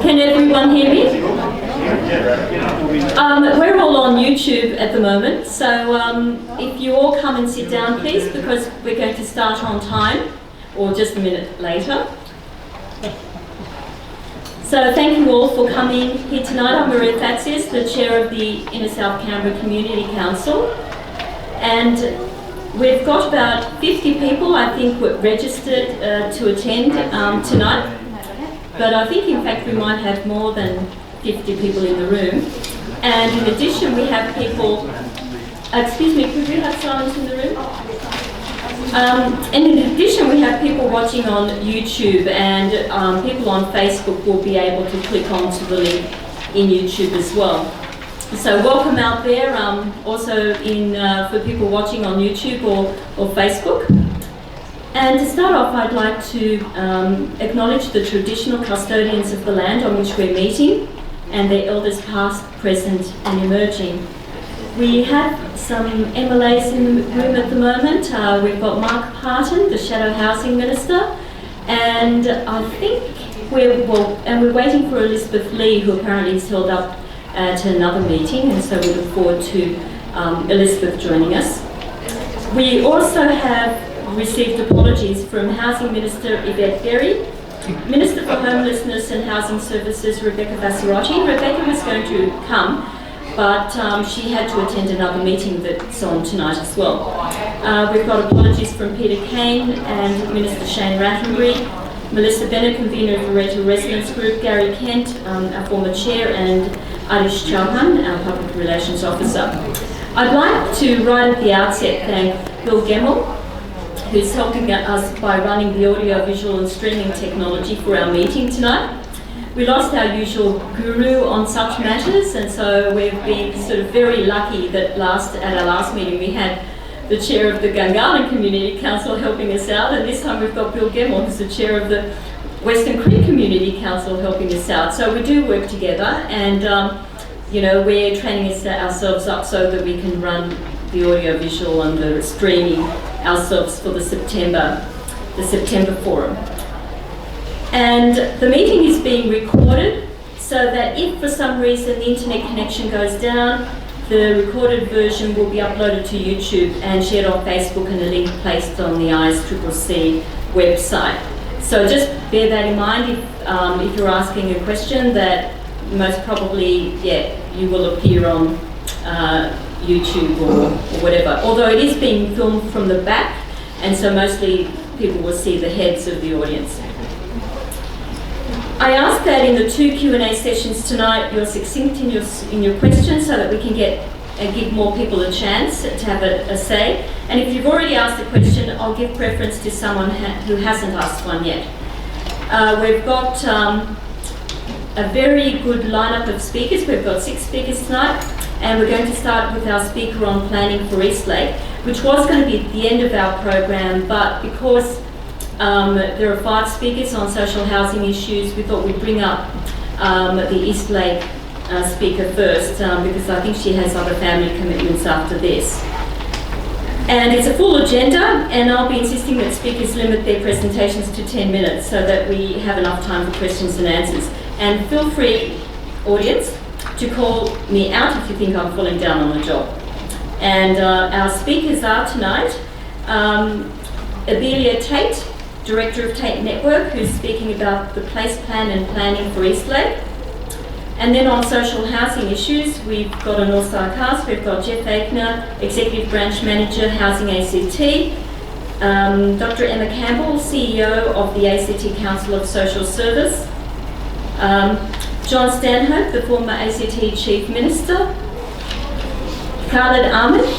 Can everyone hear me? We're all on YouTube at the moment, so if you all come and sit down please, because we're going to start on time, or just a minute later. So thank you all for coming here tonight. I'm Maria Fatsius, the chair of the Inner South Canberra Community Council, and we've got about 50 people, I think, were registered to attend tonight, but I think in fact we might have more than 50 people in the room. And in addition we have people, excuse me, could we have silence in the room? And in addition we have people watching on YouTube, and people on Facebook will be able to click onto the link in YouTube as well. So welcome out there, also for people watching on YouTube or Facebook. And to start off, I'd like to acknowledge the traditional custodians of the land on which we're meeting, and their elders past, present and emerging. We have some MLAs in the room at the moment. We've got Mark Parton, the Shadow Housing Minister, and I think we're waiting for Elizabeth Lee, who apparently is held up at another meeting, and so we look forward to Elizabeth joining us. We also have received apologies from Housing Minister Yvette Berry, Minister for Homelessness and Housing Services Rebecca Vassarotti. Rebecca was going to come, but she had to attend another meeting that's on tonight as well. We've got apologies from Peter Kane and Minister Shane Rattenbury, Melissa Bennett, convener of the Loreto Residents Group, Gary Kent, our former chair, and Adish Chauhan, our public relations officer. I'd like to, right at the outset, thank Bill Gemmell, who's helping us by running the audio-visual and streaming technology for our meeting tonight. We lost our usual guru on such matters, and so we've been sort of very lucky that at our last meeting we had the chair of the Gungahlin Community Council helping us out, and this time we've got Bill Gemmell, who's the chair of the Western Creek Community Council helping us out. So we do work together, and we're training ourselves up so that we can run the audio-visual and the streaming ourselves for the September Forum. And the meeting is being recorded so that if for some reason the internet connection goes down, the recorded version will be uploaded to YouTube and shared on Facebook, and a link placed on the ISCCC website. So just bear that in mind if you're asking a question, that most probably, you will appear on YouTube or whatever. Although it is being filmed from the back, and so mostly people will see the heads of the audience. I ask that in the 2 Q&A sessions tonight you're succinct in your questions so that we can give more people a chance to have a say. And if you've already asked a question, I'll give preference to someone who hasn't asked one yet. We've got a very good lineup of speakers. We've got 6 speakers tonight, and we're going to start with our speaker on planning for Eastlake, which was going to be at the end of our program, but because there are 5 speakers on social housing issues, we thought we'd bring up the Eastlake speaker first, because I think she has other family commitments after this. And it's a full agenda, and I'll be insisting that speakers limit their presentations to 10 minutes so that we have enough time for questions and answers. And feel free, audience, to call me out if you think I'm falling down on the job. And our speakers are tonight Abelia Tate, Director of Tate Network, who's speaking about the place plan and planning for Eastlake. And then on social housing issues, we've got an all-star cast. We've got Jeff Aikner, Executive Branch Manager, Housing ACT, Dr. Emma Campbell, CEO of the ACT Council of Social Service, John Stanhope, the former ACT Chief Minister, Khalid Ahmed,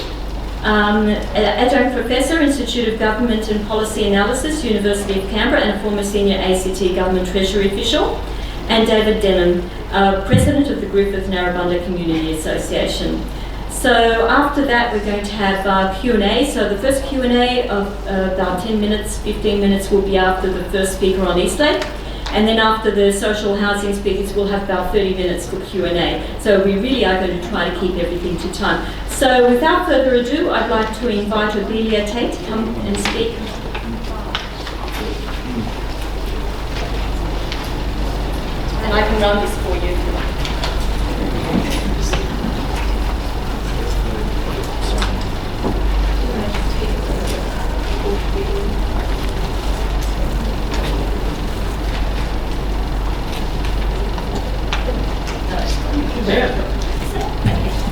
Adjunct Professor, Institute of Government and Policy Analysis, University of Canberra, and a former Senior ACT Government Treasury official, and David Denham, President of the Griffith Narrabundah Community Association. So after that we're going to have Q&A. So the first Q&A of about 10 minutes, 15 minutes will be after the first speaker on Eastlake. And then after the social housing speakers, we'll have about 30 minutes for Q&A. So we really are going to try to keep everything to time. So without further ado, I'd like to invite Abelia Tate to come and speak. And I can run this for you.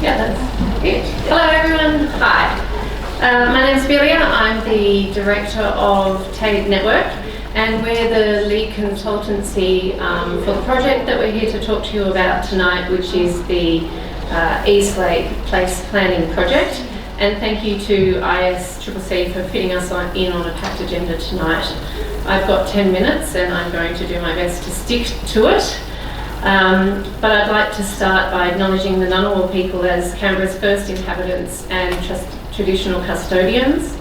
Yeah, that's it. Hello everyone, hi. My name is Belia, I'm the Director of TAID Network, and we're the lead consultancy for the project that we're here to talk to you about tonight, which is the East Lake Place Planning Project. And thank you to ISCCC for fitting us in on a packed agenda tonight. I've got 10 minutes and I'm going to do my best to stick to it. But I'd like to start by acknowledging the Ngunnawal people as Canberra's first inhabitants and traditional custodians.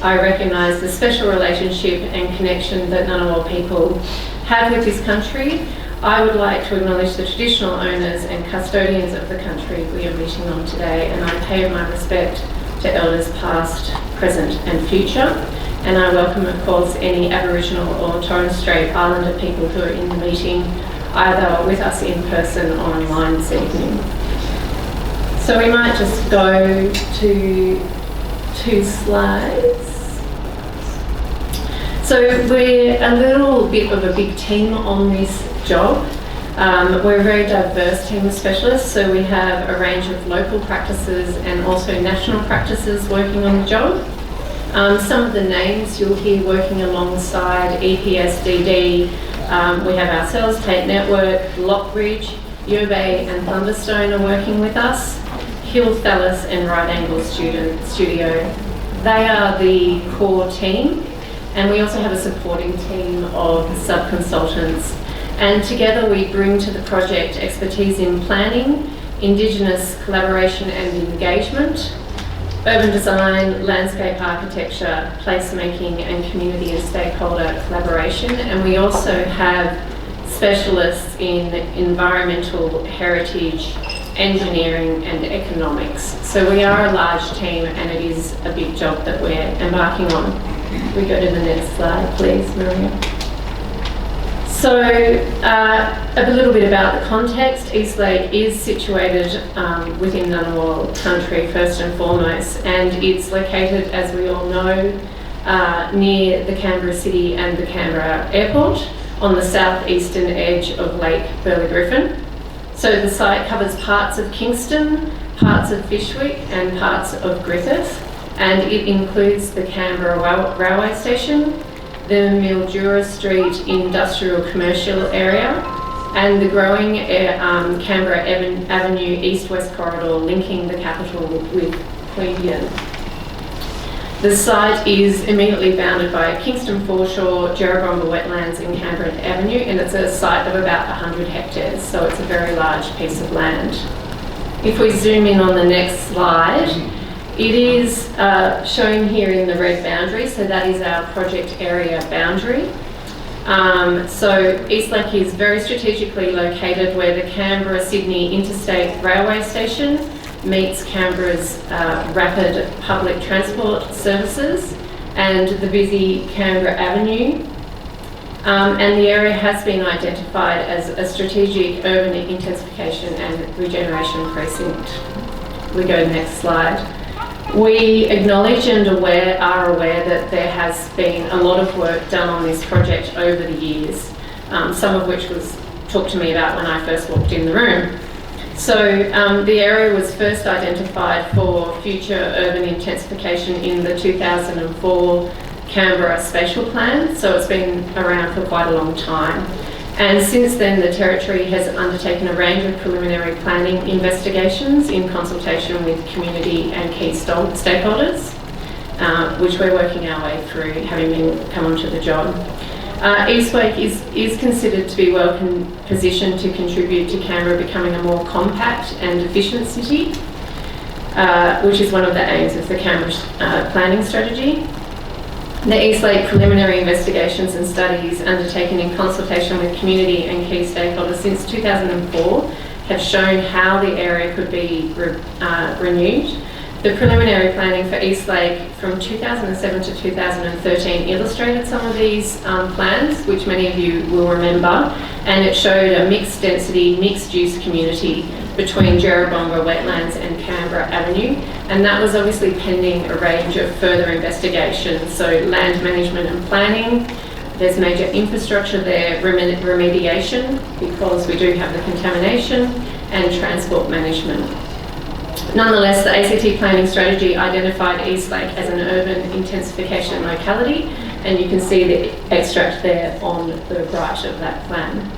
I recognise the special relationship and connection that Ngunnawal people have with this country. I would like to acknowledge the traditional owners and custodians of the country we are meeting on today, and I pay my respect to elders past, present and future. And I welcome, of course, any Aboriginal or Torres Strait Islander people who are in the meeting, either with us in person or online this evening. So we might just go to 2 slides. So we're a little bit of a big team on this job. We're a very diverse team of specialists, so we have a range of local practices and also national practices working on the job. Some of the names you'll hear working alongside EPSDD, we have ourselves, TAID Network, Lockbridge, Yerbay and Thunderstone are working with us, Hill Thallis and Right Angle Studio. They are the core team, and we also have a supporting team of sub-consultants. And together we bring to the project expertise in planning, Indigenous collaboration and engagement, urban design, landscape architecture, placemaking and community and stakeholder collaboration. And we also have specialists in environmental heritage, engineering and economics. So we are a large team and it is a big job that we're embarking on. We go to the next slide, please, Maria. So a little bit about the context. East Lake is situated within Ngunnawal country first and foremost, and it's located, as we all know, near the Canberra City and the Canberra Airport on the southeastern edge of Lake Burley-Griffin. So the site covers parts of Kingston, parts of Fyshwick and parts of Griffith, and it includes the Canberra Railway Station, the Mildura Street Industrial Commercial Area, and the growing Canberra Avenue East-West corridor linking the capital with Queanbeyan. The site is immediately bounded by Kingston foreshore, Jerrabomba wetlands and Canberra Avenue, and it's a site of about 100 hectares, so it's a very large piece of land. If we zoom in on the next slide, it is shown here in the red boundary, so that is our project area boundary. So East Lake is very strategically located where the Canberra-Sydney Interstate Railway Station meets Canberra's rapid public transport services and the busy Canberra Avenue. And the area has been identified as a strategic urban intensification and regeneration precinct. We go to the next slide. We acknowledge and are aware that there has been a lot of work done on this project over the years, some of which was talked to me about when I first walked in the room. So the area was first identified for future urban intensification in the 2004 Canberra Spatial Plan, so it's been around for quite a long time. And since then, the Territory has undertaken a range of preliminary planning investigations in consultation with community and key stakeholders, which we're working our way through, having come onto the job. East Lake is considered to be well positioned to contribute to Canberra becoming a more compact and efficient city, which is one of the aims of the Canberra planning strategy. The East Lake preliminary investigations and studies undertaken in consultation with community and key stakeholders since 2004 have shown how the area could be renewed The preliminary planning for Eastlake from 2007 to 2013 illustrated some of these plans, which many of you will remember, and it showed a mixed density, mixed use community between Jerrabonga Wetlands and Canberra Avenue, and that was obviously pending a range of further investigations, so land management and planning. There's major infrastructure there, remediation, because we do have the contamination, and transport management. Nonetheless, the ACT planning strategy identified Eastlake as an urban intensification locality, and you can see the extract there on the right of that plan.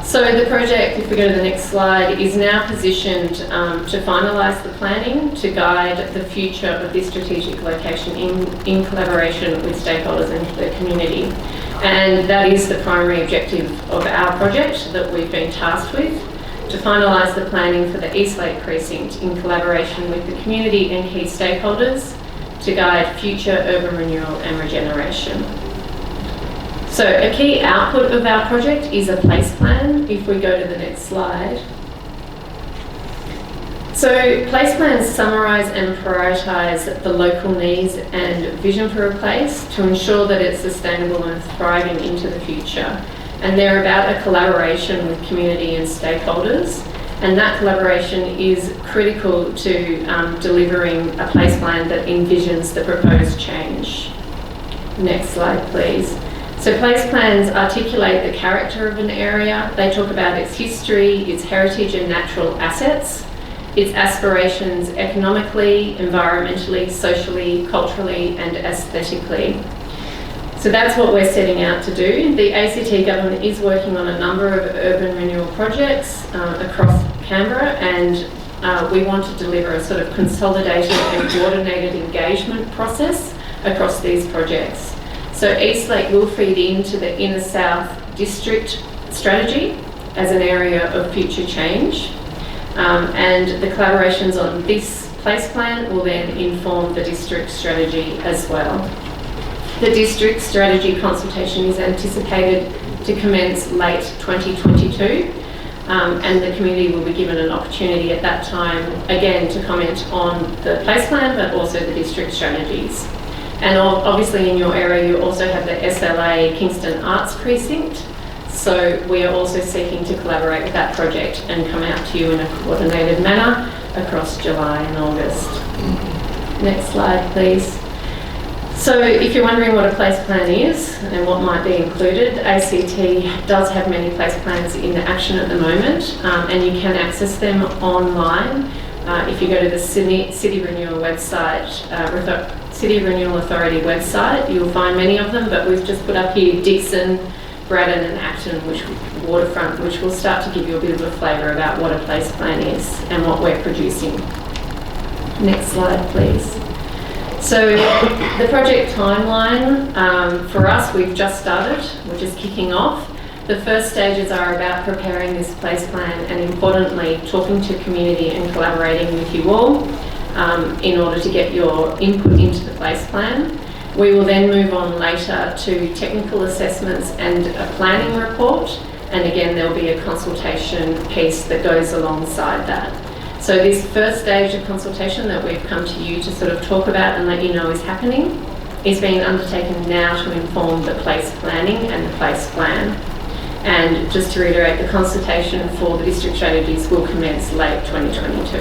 So the project, if we go to the next slide, is now positioned to finalise the planning to guide the future of this strategic location in collaboration with stakeholders and the community. And that is the primary objective of our project that we've been tasked with, to finalise the planning for the Eastlake precinct in collaboration with the community and key stakeholders to guide future urban renewal and regeneration. So a key output of our project is a place plan, if we go to the next slide. So place plans summarise and prioritise the local needs and vision for a place to ensure that it's sustainable and thriving into the future. And they're about a collaboration with community and stakeholders, and that collaboration is critical to delivering a place plan that envisions the proposed change. Next slide, please. So place plans articulate the character of an area. They talk about its history, its heritage and natural assets, its aspirations economically, environmentally, socially, culturally and aesthetically. So that's what we're setting out to do. The ACT government is working on a number of urban renewal projects across Canberra, and we want to deliver a sort of consolidated and coordinated engagement process across these projects. So Eastlake will feed into the Inner South District strategy as an area of future change, and the collaborations on this place plan will then inform the district strategy as well. The district strategy consultation is anticipated to commence late 2022, and the community will be given an opportunity at that time, again, to comment on the place plan, but also the district strategies. And obviously in your area you also have the SLA Kingston Arts Precinct, so we are also seeking to collaborate with that project and come out to you in a coordinated manner across July and August. Next slide, please. So if you're wondering what a place plan is and what might be included, ACT does have many place plans in action at the moment, and you can access them online. If you go to the City Renewal website, City Renewal Authority website, you'll find many of them, but we've just put up here Dixon, Braddon and Acton, waterfront, which will start to give you a bit of a flavour about what a place plan is and what we're producing. Next slide, please. So the project timeline, for us, we've just started, we're just kicking off. The first stages are about preparing this place plan and importantly talking to community and collaborating with you all in order to get your input into the place plan. We will then move on later to technical assessments and a planning report, and again there'll be a consultation piece that goes alongside that. So this first stage of consultation that we've come to you to sort of talk about and let you know is happening is being undertaken now to inform the place planning and the place plan. And just to reiterate, the consultation for the district strategies will commence late 2022.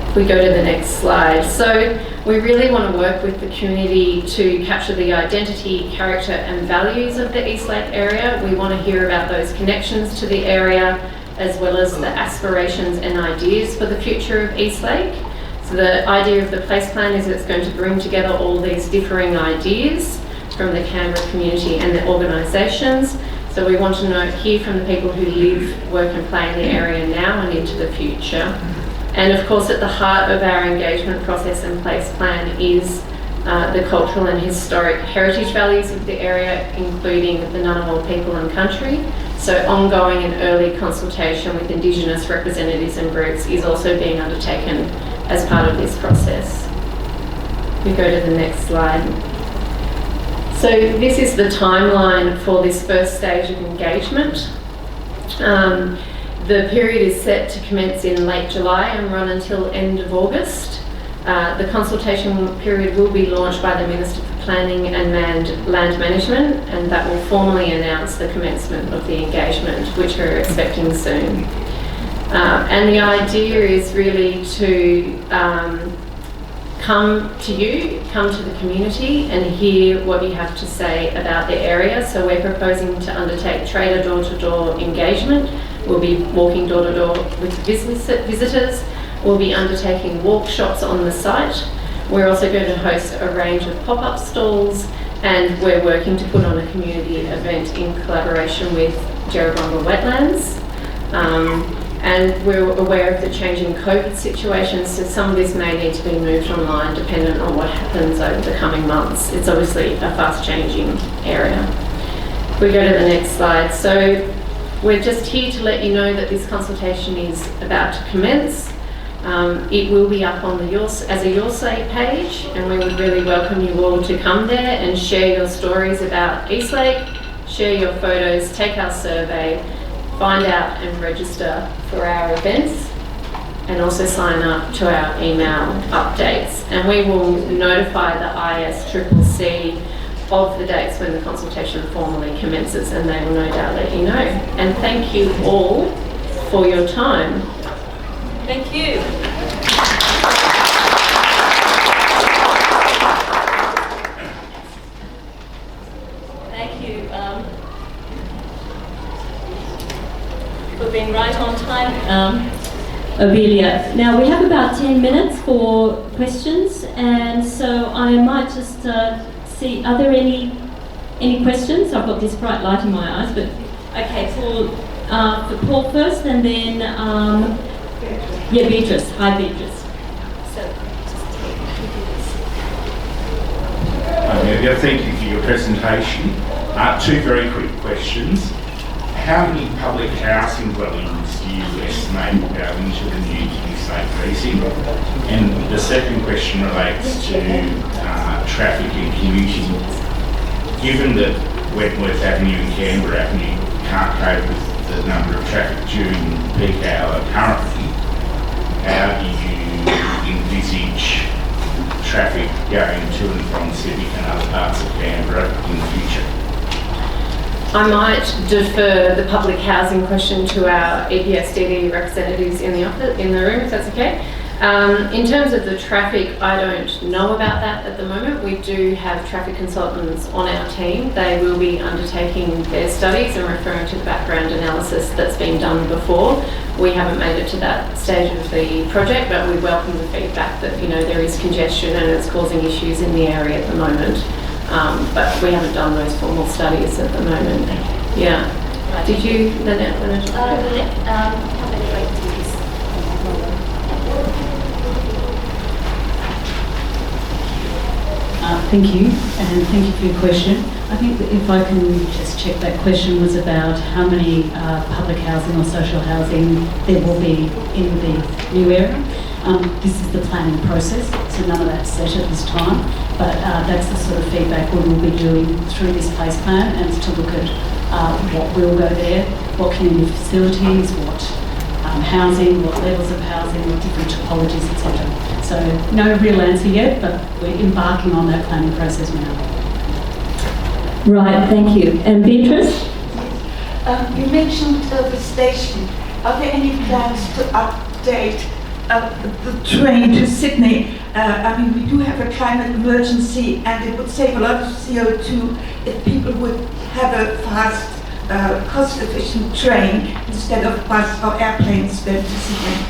If we go to the next slide. So we really want to work with the community to capture the identity, character and values of the Eastlake area. We want to hear about those connections to the area as well as the aspirations and ideas for the future of Eastlake. So the idea of the place plan is it's going to bring together all these differing ideas from the Canberra community and the organisations. So we want to hear from the people who live, work and play in the area now and into the future. And of course at the heart of our engagement process and place plan is the cultural and historic heritage values of the area, including the Ngunnawal people and country. So ongoing and early consultation with Indigenous representatives and groups is also being undertaken as part of this process. We go to the next slide. So this is the timeline for this first stage of engagement. The period is set to commence in late July and run until end of August. The consultation period will be launched by the Minister for Planning and Land Management, and that will formally announce the commencement of the engagement, which we're expecting soon. And the idea is really to come to the community and hear what you have to say about the area. So we're proposing to undertake trader door-to-door engagement. We'll be walking door-to-door with visitors. We'll be undertaking workshops on the site. We're also going to host a range of pop-up stalls, and we're working to put on a community event in collaboration with Jerrabomba Wetlands. And we're aware of the changing COVID situation, so some of this may need to be moved online dependent on what happens over the coming months. It's obviously a fast-changing area. If we go to the next slide. So we're just here to let you know that this consultation is about to commence. It will be up on the as a Your Say page, and we would really welcome you all to come there and share your stories about Eastlake, share your photos, take our survey, find out and register for our events, and also sign up to our email updates. And we will notify the ISCCC of the dates when the consultation formally commences, and they will no doubt let you know. And thank you all for your time. Thank you. Thank you for being right on time, Obelia. Now we have about 10 minutes for questions, and so I might just see, are there any questions? I've got this bright light in my eyes, but okay, for Paul first, and then yeah, Beatrice. Hi, Beatrice. So, Amelia, thank you for your presentation. Two very quick questions. How many public housing dwellings do you estimate will go into the new Kingston precinct? And the second question relates to traffic and commuting. Given that Wentworth Avenue and Canberra Avenue can't cope with the number of traffic during peak hour currently, how do you envisage traffic going to and from Civic and other parts of Canberra in the future? I might defer the public housing question to our EPSDD representatives in the room, if that's okay. In terms of the traffic, I don't know about that at the moment. We do have traffic consultants on our team. They will be undertaking their studies and referring to the background analysis that's been done before. We haven't made it to that stage of the project, but we welcome the feedback that there is congestion and it's causing issues in the area at the moment. But we haven't done those formal studies at the moment. Yeah. Right. Did you, Lynette, want to talk about it? How many vacancies? Thank you, and thank you for your question. I think that if I can just check, that question was about how many public housing or social housing there will be in the new area. This is the planning process, so none of that's set at this time, but that's the sort of feedback we will be doing through this place plan, and to look at what will go there, what community facilities, what housing, what levels of housing, what different topologies, etc. So no real answer yet, but we're embarking on that planning process now. Right, thank you. And Beatrice? You mentioned the station. Are there any plans to update the train to Sydney? I mean, we do have a climate emergency, and it would save a lot of CO2 if people would have a fast, cost-efficient train instead of bus or airplanes going to Sydney.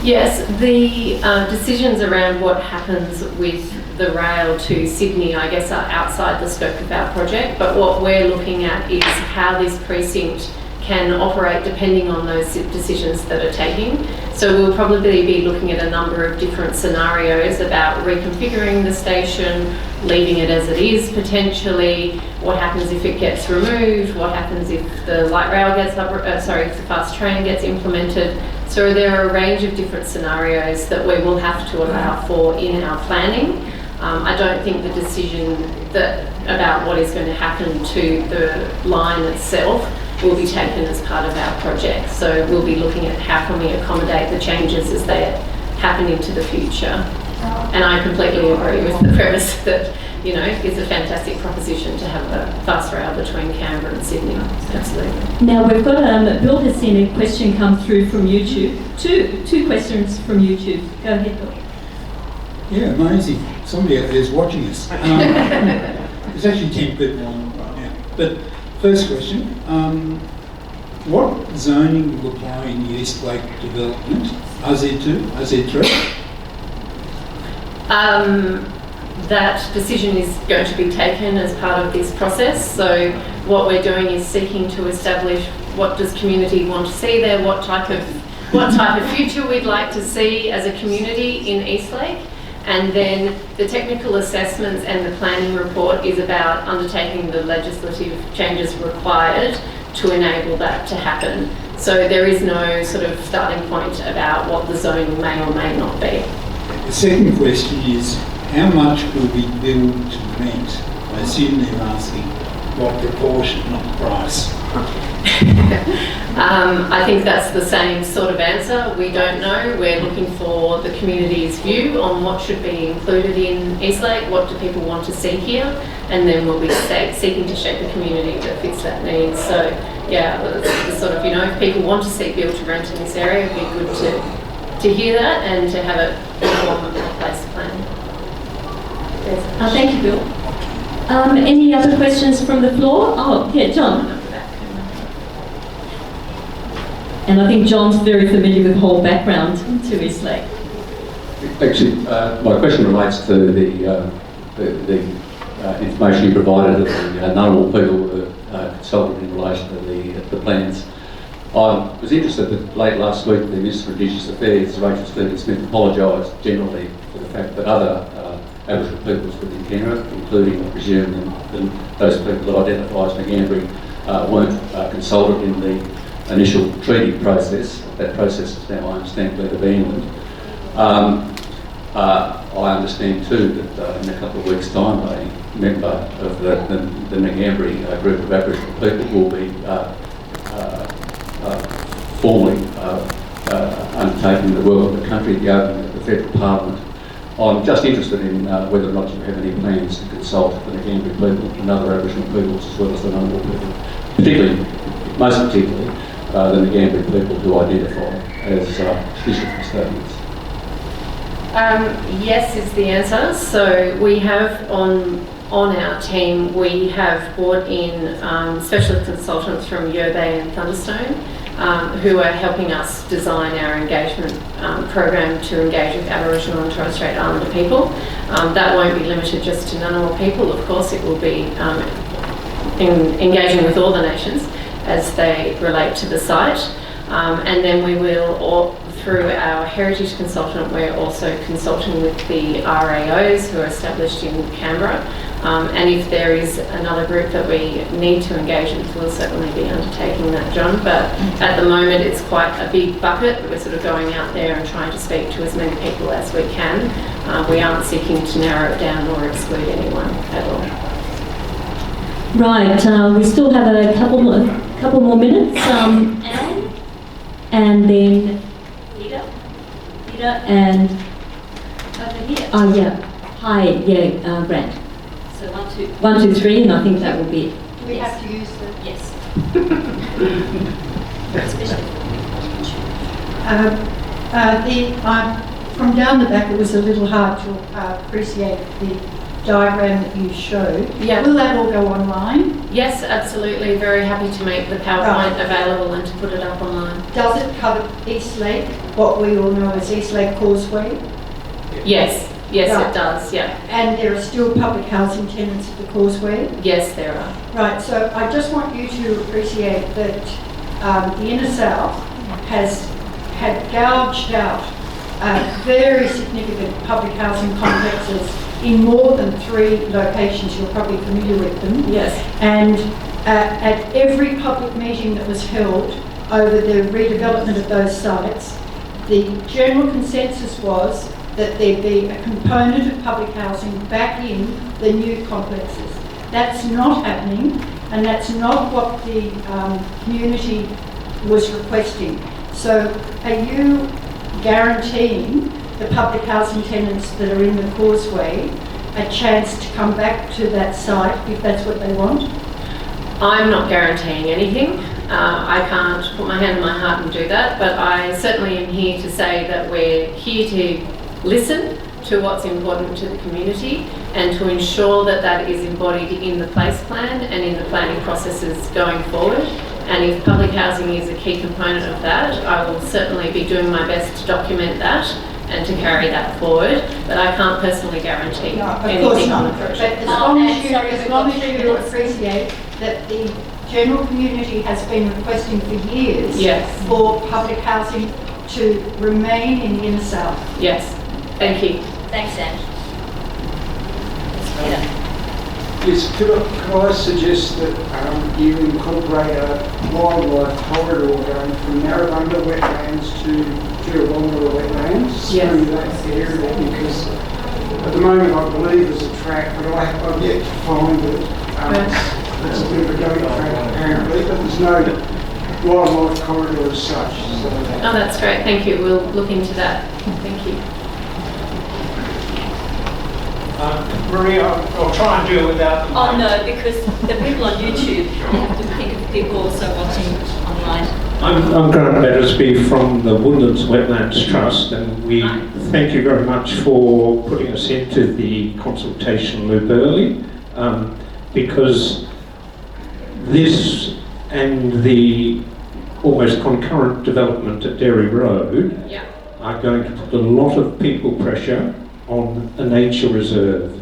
Yes, the decisions around what happens with the rail to Sydney, I guess, are outside the scope of our project, but what we're looking at is how this precinct can operate depending on those decisions that are taking. So we'll probably be looking at a number of different scenarios about reconfiguring the station, leaving it as it is potentially, what happens if it gets removed, what happens if the light rail gets if the fast train gets implemented. So there are a range of different scenarios that we will have to allow for in our planning. I don't think the decision about what is going to happen to the line itself will be taken as part of our project. So we'll be looking at how can we accommodate the changes as they happen into the future. And I completely agree with the premise that, you know, it's a fantastic proposition to have a fast rail between Canberra and Sydney. Absolutely. Now we've got, Bill has seen a question come through from YouTube. Two questions from YouTube. Go ahead, Bill. Yeah, amazing. Somebody out there is watching us. There's actually 10 people on right now. But first question, what zoning will apply in the East Lake development? RZ2, RZ3? That decision is going to be taken as part of this process. So what we're doing is seeking to establish what does community want to see there, what type of future we'd like to see as a community in Eastlake. And then the technical assessments and the planning report is about undertaking the legislative changes required to enable that to happen. So there is no sort of starting point about what the zoning may or may not be. The second question is, how much will we build to rent? I assume they're asking what proportion, not the price. I think that's the same sort of answer. We don't know. We're looking for the community's view on what should be included in Eastlake, what do people want to see here, and then we'll be seeking to shape the community that fits that need. So yeah, the sort of, you know, if people want to see build to rent in this area, it'd be good to hear that and to have it inform of the place plan. Thank you, Bill. Any other questions from the floor? Oh, yeah, John. And I think John's very familiar with the whole background to Eastlake. Actually, my question relates to the information you provided that the Ngunnawal people were consulted in relation to the plans. I was interested that late last week the Minister for Indigenous Affairs, Rachel Stephen-Smith, apologised generally for the fact that other Aboriginal peoples within Canberra, including, I presume, those people that identify as Ngambri, weren't consulted in the initial treaty process. That process is now, I understand, been abandoned. I understand too that in a couple of weeks' time a member of the Ngambri group of Aboriginal people will be formally undertaking the work of the country, the opening of the federal parliament. I'm just interested in whether or not you have any plans to consult the Ngambri people and other Aboriginal peoples as well as the Ngunnawal people, most particularly the Ngambri people who identify as traditional custodians. Yes is the answer. So we have on our team, we have brought in specialist consultants from Yerba and Thunderstone who are helping us design our engagement program to engage with Aboriginal and Torres Strait Islander people. That won't be limited just to Ngunnawal people, of course. It will be engaging with all the nations as they relate to the site. And then we will, through our heritage consultant, we're also consulting with the RAOs who are established in Canberra. And if there is another group that we need to engage with, we'll certainly be undertaking that, John. But at the moment, it's quite a big bucket. We're sort of going out there and trying to speak to as many people as we can. We aren't seeking to narrow it down or exclude anyone at all. Right, we still have a couple more minutes. Anne, and then Peter, and over here. Oh yeah, hi, yeah, Grant. So 1, 2, 3, and I think that will be it. Do we have to use the? Yes. From down the back, it was a little hard to appreciate the diagram that you showed. Yeah. Will that all go online? Yes, absolutely. Very happy to make the PowerPoint available and to put it up online. Does it cover Eastlake, what we all know as Eastlake Causeway? Yes, yes, Right. it does. Yeah. And there are still public housing tenants at the Causeway? Yes, there are. Right, so I just want you to appreciate that the Inner South has had gouged out very significant public housing complexes in more than 3 locations. You're probably familiar with them. Yes. And at every public meeting that was held over the redevelopment of those sites, the general consensus was that there be a component of public housing back in the new complexes. That's not happening, and that's not what the community was requesting. So are you guaranteeing the public housing tenants that are in the causeway a chance to come back to that site if that's what they want? I'm not guaranteeing anything. I can't put my hand on my heart and do that, but I certainly am here to say that we're here to listen to what's important to the community and to ensure that that is embodied in the place plan and in the planning processes going forward. And if public housing is a key component of that, I will certainly be doing my best to document that and to carry that forward, but I can't personally guarantee anything on the project. But as long as you appreciate that the general community has been requesting for years for public housing to remain in the inner south. Yes, thank you. Thanks, Ange. Yes, could I suggest that you incorporate a wildlife corridor going from Narrabunga wetlands to Jurrawonga wetlands through that area, because at the moment I believe there's a track, but I've yet to find that it's a bit of a goat track apparently, but there's no wildlife corridor as such. So. Oh, that's great, thank you. We'll look into that. Thank you. Maria, I'll try and do it without the Oh no, because the people on YouTube, you have to think of people also watching online. I'm Grant Battersby from the Woodlands Wetlands Trust, and we thank you very much for putting us into the consultation loop early, because this and the almost concurrent development at Dairy Road are going to put a lot of people pressure on a nature reserve.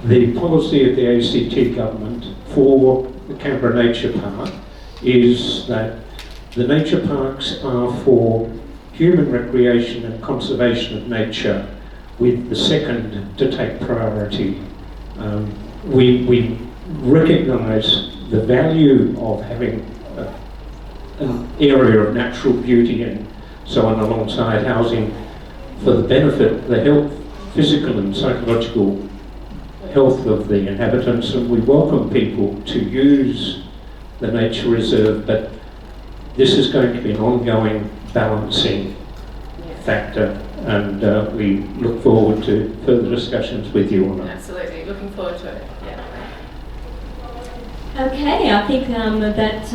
The policy of the ACT government for the Canberra Nature Park is that the nature parks are for human recreation and conservation of nature, with the second to take priority. We recognise the value of having an area of natural beauty and so on alongside housing for the benefit, the health, physical and psychological health of the inhabitants, and we welcome people to use the nature reserve, but this is going to be an ongoing balancing factor, and we look forward to further discussions with you on it. Absolutely, looking forward to it. Okay, I think that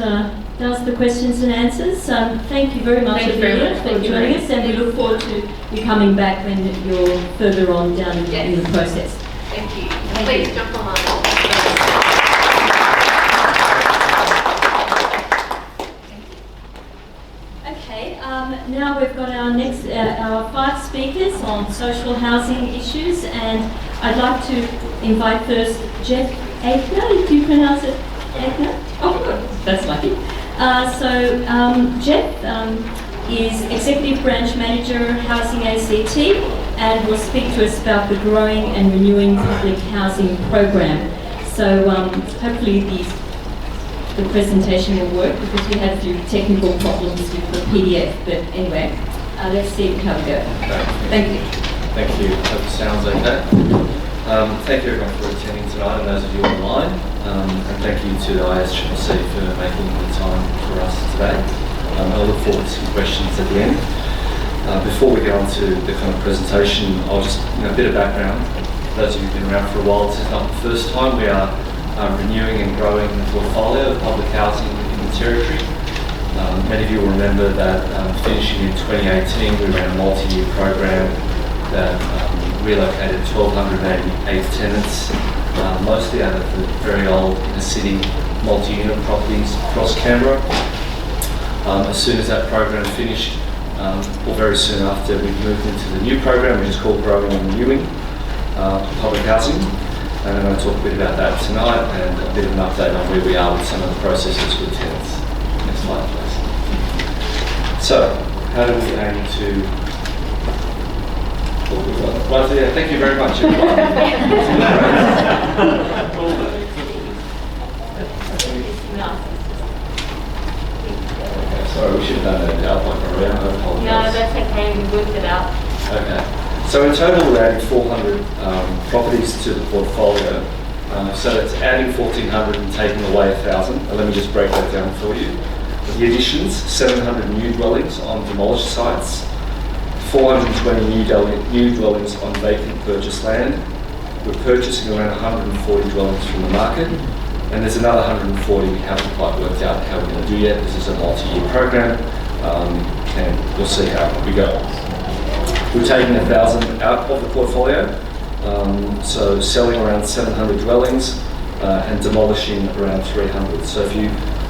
does the questions and answers. Thank you very much, Amelia, for joining us, and we look forward to you coming back when you're further on down in the process. Thank you. Please jump online. Okay, now we've got our next, our 5 speakers on social housing issues, and I'd like to invite first Jeff Aitner, if you pronounce it Aitner? Oh, good. That's lucky. Jeff is Executive Branch Manager, Housing ACT, and will speak to us about the growing and renewing public housing program. So hopefully the presentation will work, because we had a few technical problems with the PDF, but anyway, let's see how we go. Thank you. Thank you. Hope it sounds okay. Thank you everyone for attending tonight, and those of you online, and thank you to the ISCCC for making the time for us today. I look forward to some questions at the end. Before we get on to the kind of presentation, I'll just, a bit of background. Those of you who've been around for a while, this is not the first time we are renewing and growing the portfolio of public housing in the Territory. Many of you will remember that finishing in 2018, we ran a multi-year program that relocated 1,288 tenants, mostly out of the very old inner city multi-unit properties across Canberra. As soon as that program finished, or very soon after, we moved into the new program, which is called Growing and Renewing Public Housing. And I'm going to talk a bit about that tonight, and a bit of an update on where we are with some of the processes with tenants. Next slide, please. So, how do we aim to... Well, yeah, thank you very much, everyone. Sorry, we should have done that PowerPoint around. I apologize. No, that's okay. We worked it out. Okay. So in total, we're adding 400 properties to the portfolio, So it's adding 1,400 and taking away 1,000. Let me just break that down for you. The additions, 700 new dwellings on demolished sites, 420 new dwellings on vacant purchased land. We're purchasing around 140 dwellings from the market, and there's another 140 we haven't quite worked out how we're going to do yet. This is a multi-year program, and we'll see how we go. We're taking 1,000 out of the portfolio, so selling around 700 dwellings and demolishing around 300. So if you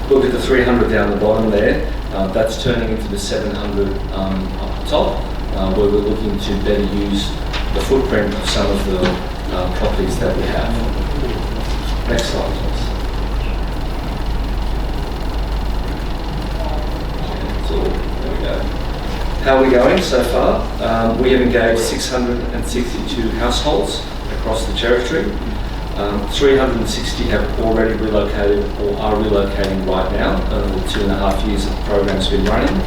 look at the 300 down the bottom there, that's turning into the 700 up the top, where we're looking to better use the footprint of some of the properties that we have. Next slide, please. So, there we go. How are we going so far? We have engaged 662 households across the territory. 360 have already relocated or are relocating right now over the 2.5 years that the program's been running.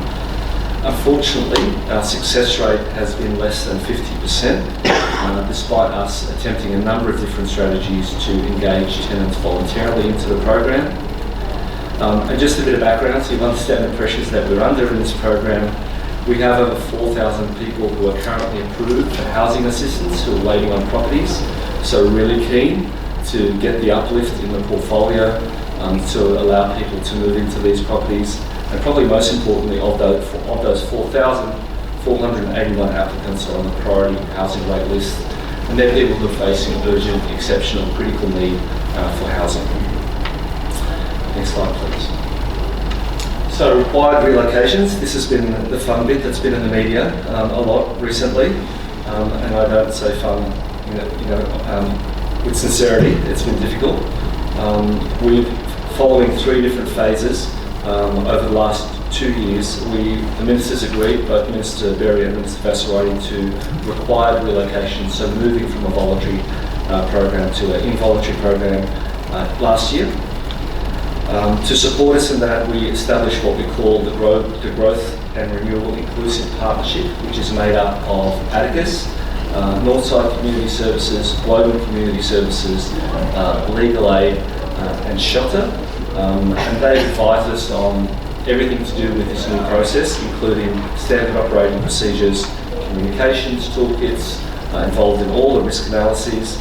Unfortunately, our success rate has been less than 50%, despite us attempting a number of different strategies to engage tenants voluntarily into the program. And just a bit of background, so you understand the pressures that we're under in this program. We have over 4,000 people who are currently approved for housing assistance who are waiting on properties, so really keen to get the uplift in the portfolio to allow people to move into these properties. And probably most importantly, of those 4,000, 481 applicants are on the priority housing wait list, and they're people who are facing urgent, exceptional, critical need for housing. Next slide, please. So required relocations. This has been the fun bit that's been in the media a lot recently, and I don't say fun, with sincerity. It's been difficult. We're following 3 different phases. Over the last 2 years, the ministers agreed, both Minister Berry and Minister Vassarotti, to required relocation, so moving from a voluntary program to an involuntary program last year. To support us in that, we established what we call the Growth and Renewal Inclusive Partnership, which is made up of Atticus, Northside Community Services, Global Community Services, Legal Aid and Shelter. And they advise us on everything to do with this new process, including standard operating procedures, communications toolkits, involved in all the risk analyses.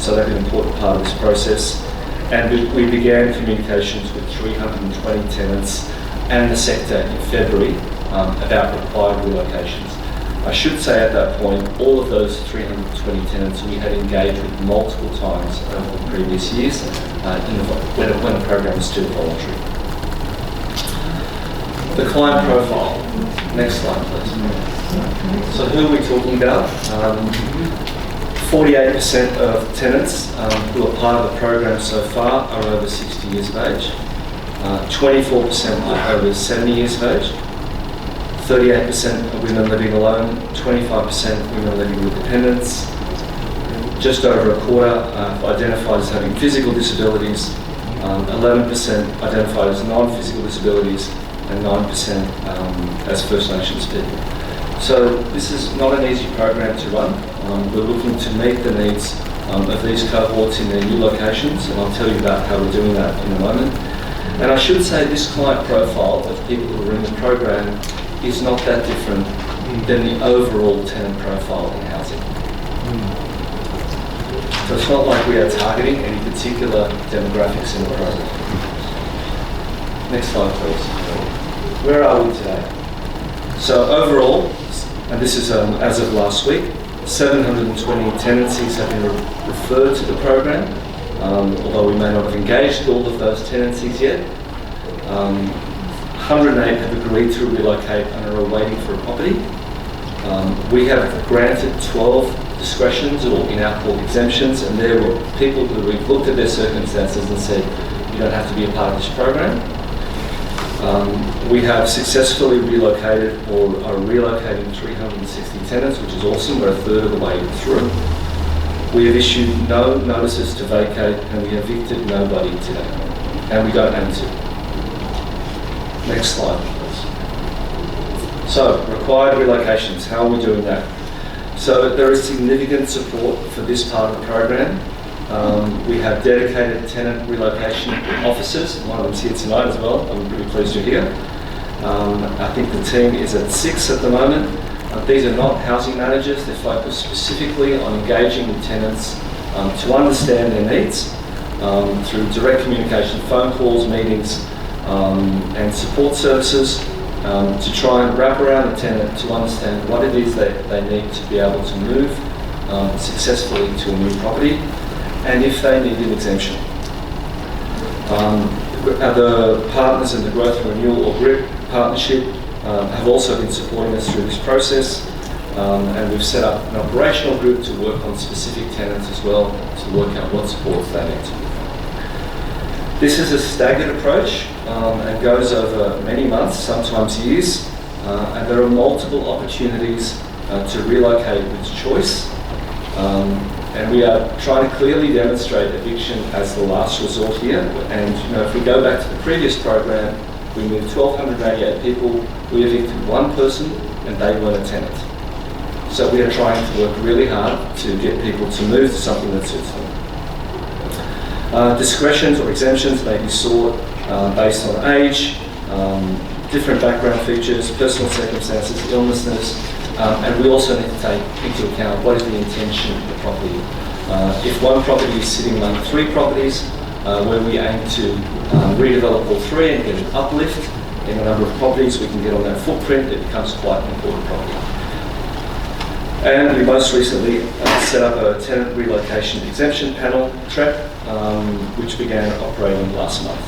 So that's an important part of this process. And we began communications with 320 tenants and the sector in February about required relocations. I should say at that point, all of those 320 tenants we had engaged with multiple times over the previous years when the program was still voluntary. The client profile. Next slide, please. So who are we talking about? 48% of tenants who are part of the program so far are over 60 years of age. 24% are over 70 years of age. 38% of women living alone, 25% women living with dependents, just over a quarter identified as having physical disabilities, 11% identified as non-physical disabilities, and 9% as First Nations people. So this is not an easy program to run. We're looking to meet the needs of these cohorts in their new locations, and I'll tell you about how we're doing that in a moment. And I should say this client profile of people who are in the program is not that different than the overall tenant profile in housing. So it's not like we are targeting any particular demographics in the program. Next slide, please. Where are we today? So overall, and this is as of last week, 720 tenancies have been referred to the program, although we may not have engaged all of those tenancies yet. 108 have agreed to relocate and are waiting for a property. We have granted 12 discretions or in our court exemptions, and there were people who we've looked at their circumstances and said, you don't have to be a part of this program. We have successfully relocated or are relocating 360 tenants, which is awesome. We're a third of the way through. We have issued no notices to vacate, and we evicted nobody today, and we don't aim to. Next slide, please. So, required relocations, how are we doing that? So there is significant support for this part of the program. We have dedicated tenant relocation officers. One of them's here tonight as well. I'm really pleased you're here. I think the team is at 6 at the moment. These are not housing managers. They're focused specifically on engaging with tenants to understand their needs through direct communication, phone calls, meetings, and support services to try and wrap around the tenant to understand what it is that they need to be able to move successfully to a new property, and if they need an exemption. Other partners in the Growth and Renewal or GRIP partnership have also been supporting us through this process, and we've set up an operational group to work on specific tenants as well to work out what supports they need. This is a staggered approach and goes over many months, sometimes years, and there are multiple opportunities to relocate with choice. And we are trying to clearly demonstrate eviction as the last resort here. And if we go back to the previous program, we moved 1,288 people, we evicted one person, and they weren't a tenant. So we are trying to work really hard to get people to move to something that suits them. Discretions or exemptions may be sought based on age, different background features, personal circumstances, illnesses, and we also need to take into account what is the intention of the property. If one property is sitting among 3 properties, where we aim to redevelop all 3 and get an uplift in the number of properties we can get on that footprint, it becomes quite an important property. And we most recently set up a tenant relocation exemption panel, TREP, which began operating last month.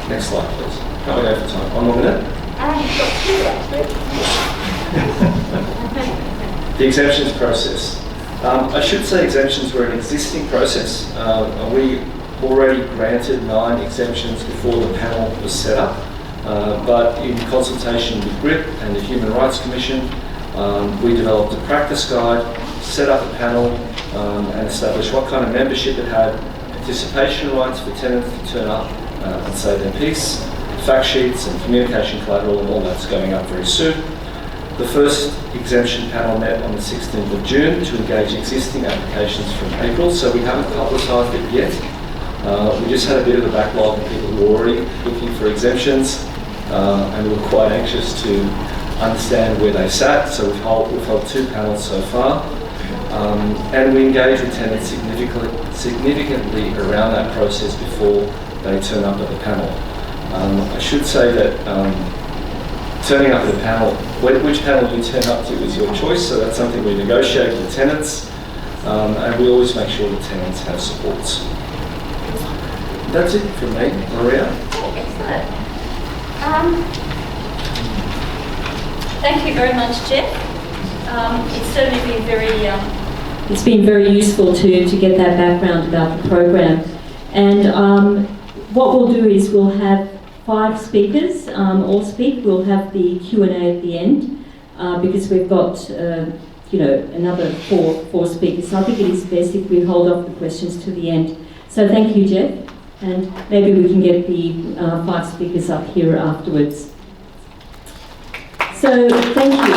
Next slide, please. Can't we go for time? 1 more minute? You've got 2 actually. The exemptions process. I should say exemptions were an existing process. We already granted 9 exemptions before the panel was set up, but in consultation with GRIP and the Human Rights Commission, we developed a practice guide, set up a panel, and established what kind of membership it had, participation rights for tenants to turn up and say their piece, fact sheets and communication collateral, and all that's going up very soon. The first exemption panel met on the 16th of June to engage existing applications from April, so we haven't publicised it yet. We just had a bit of a backlog of people who were already looking for exemptions, and we were quite anxious to understand where they sat, so we've held 2 panels so far. And we engage with tenants significantly around that process before they turn up at the panel. I should say that turning up at the panel, which panel you turn up to is your choice, so that's something we negotiate with tenants, and we always make sure the tenants have supports. That's it from me. Maria? Excellent. Thank you very much, Jeff. It's certainly been it's been very useful to get that background about the program. And what we'll do is we'll have 5 speakers all speak. We'll have the Q&A at the end because we've got another four speakers. So I think it is best if we hold off the questions to the end. So thank you, Jeff, and maybe we can get the 5 speakers up here afterwards. So thank you.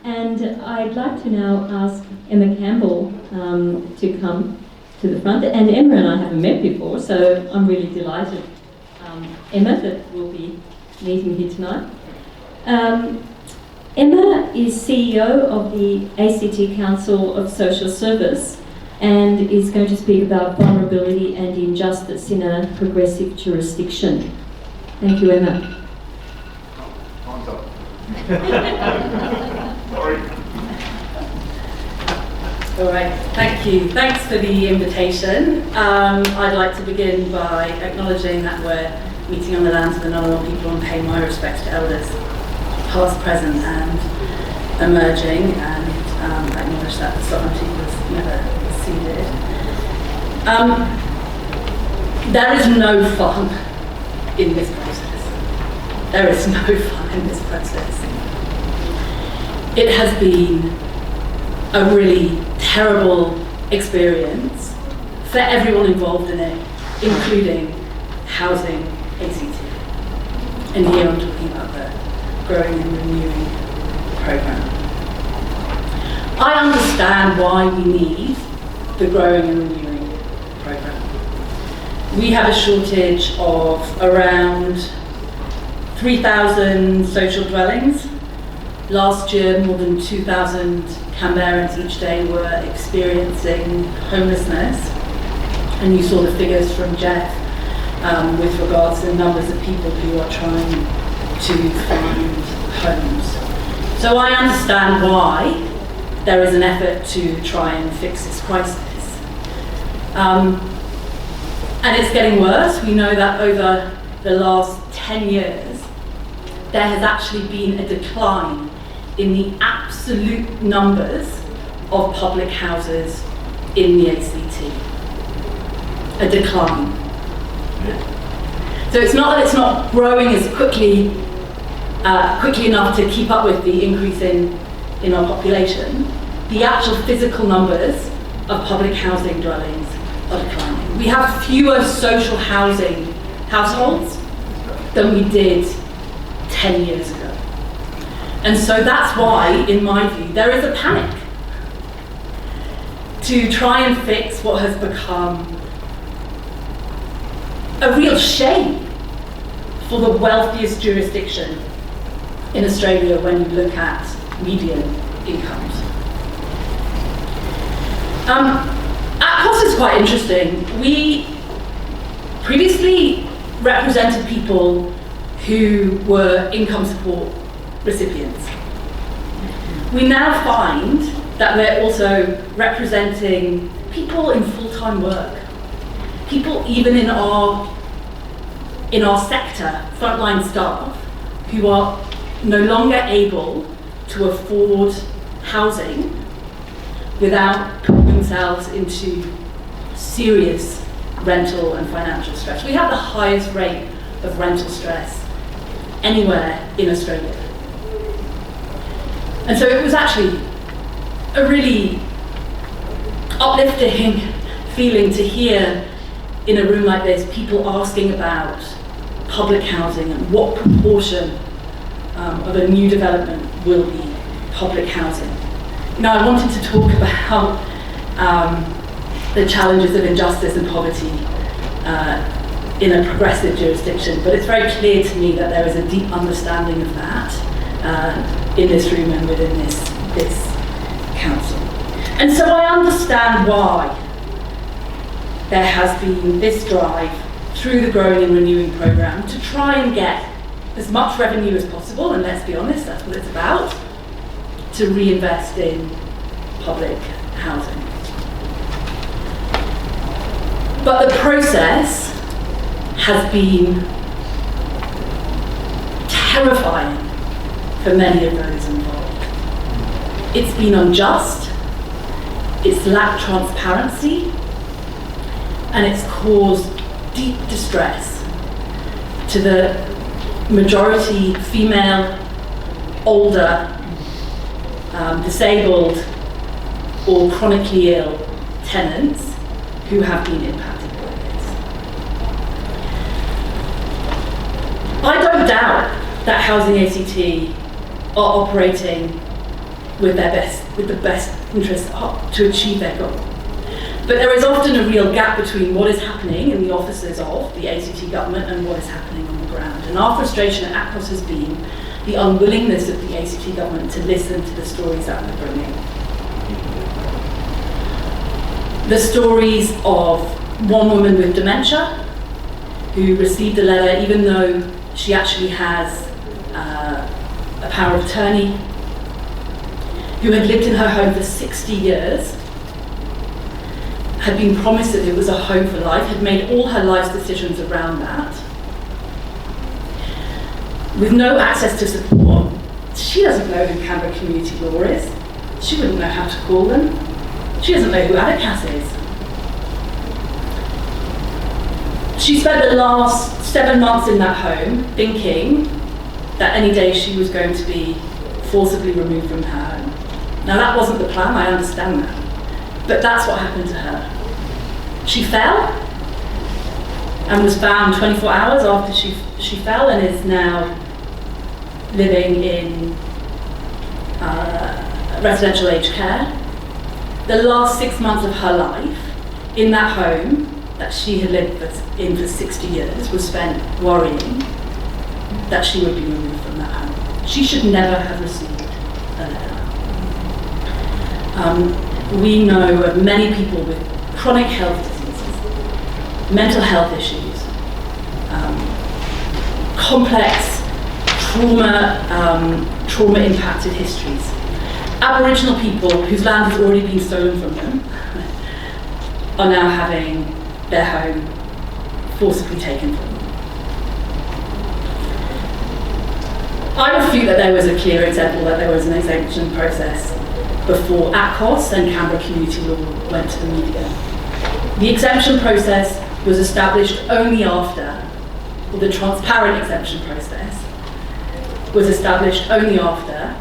And I'd like to now ask Emma Campbell to come to the front. And Emma and I haven't met before, so I'm really delighted, Emma, that we'll be meeting here tonight. Emma is CEO of the ACT Council of Social Service and is going to speak about vulnerability and injustice in a progressive jurisdiction. Thank you, Emma. All right, thank you. Thanks for the invitation. I'd like to begin by acknowledging that we're meeting on the lands of the Ngunnawal people and pay my respects to elders, past, present and emerging, and acknowledge that the sovereignty was never ceded. There is no fun in this process. There is no fun in this process. It has been a really terrible experience for everyone involved in it, including housing ACT. And here I'm talking about the Growing and Renewing programme. I understand why we need the Growing and Renewing programme. We have a shortage of around 3,000 social dwellings. Last year, more than 2,000 Canberrans each day were experiencing homelessness. And you saw the figures from Jeff with regards to the numbers of people who are trying to find homes. So I understand why there is an effort to try and fix this crisis. And it's getting worse. We know that over the last 10 years, there has actually been a decline in the absolute numbers of public houses in the ACT. A decline. So it's not that it's not growing as quickly enough to keep up with the increase in our population. The actual physical numbers of public housing dwellings are declining. We have fewer social housing households than we did 10 years ago. And so that's why, in my view, there is a panic to try and fix what has become a real shame for the wealthiest jurisdiction in Australia when you look at median incomes. ACCOS is quite interesting. We previously represented people who were income support recipients. We now find that we're also representing people in full-time work, people even in our sector, frontline staff, who are no longer able to afford housing without putting themselves into serious rental and financial stress. We have the highest rate of rental stress anywhere in Australia. And so it was actually a really uplifting feeling to hear in a room like this people asking about public housing and what proportion of a new development will be public housing. Now, I wanted to talk about the challenges of injustice and poverty in a progressive jurisdiction, but it's very clear to me that there is a deep understanding of that in this room and within this council. And so I understand why there has been this drive through the Growing and Renewing programme to try and get as much revenue as possible, and let's be honest, that's what it's about, to reinvest in public housing. But the process has been terrifying for many of those involved. It's been unjust, it's lacked transparency, and it's caused deep distress to the majority female, older, disabled or chronically ill tenants who have been impacted by this. I don't doubt that Housing ACT are operating with the best interests to achieve their goal. But there is often a real gap between what is happening in the offices of the ACT government and what is happening on the ground. And our frustration at ACCOS has been the unwillingness of the ACT government to listen to the stories that we're bringing. The stories of one woman with dementia who received a letter even though she actually has a power of attorney, who had lived in her home for 60 years, had been promised that it was a home for life, had made all her life's decisions around that. With no access to support, she doesn't know who Canberra Community Law is. She wouldn't know how to call them. She doesn't know who ADICAS is. She spent the last 7 months in that home thinking that any day she was going to be forcibly removed from her home. Now that wasn't the plan, I understand that. But that's what happened to her. She fell and was found 24 hours after she fell and is now living in residential aged care. The last 6 months of her life in that home that she had lived in for 60 years was spent worrying that she would be removed from that home. She should never have received a letter. We know of many people with chronic health diseases, mental health issues, complex trauma-impacted histories. Aboriginal people whose land has already been stolen from them are now having their home forcibly taken from them. I refute that there was a clear example that there was an exemption process before ACCOS and Canberra Community Law went to the media. The exemption process was established only after, or the transparent exemption process was established only after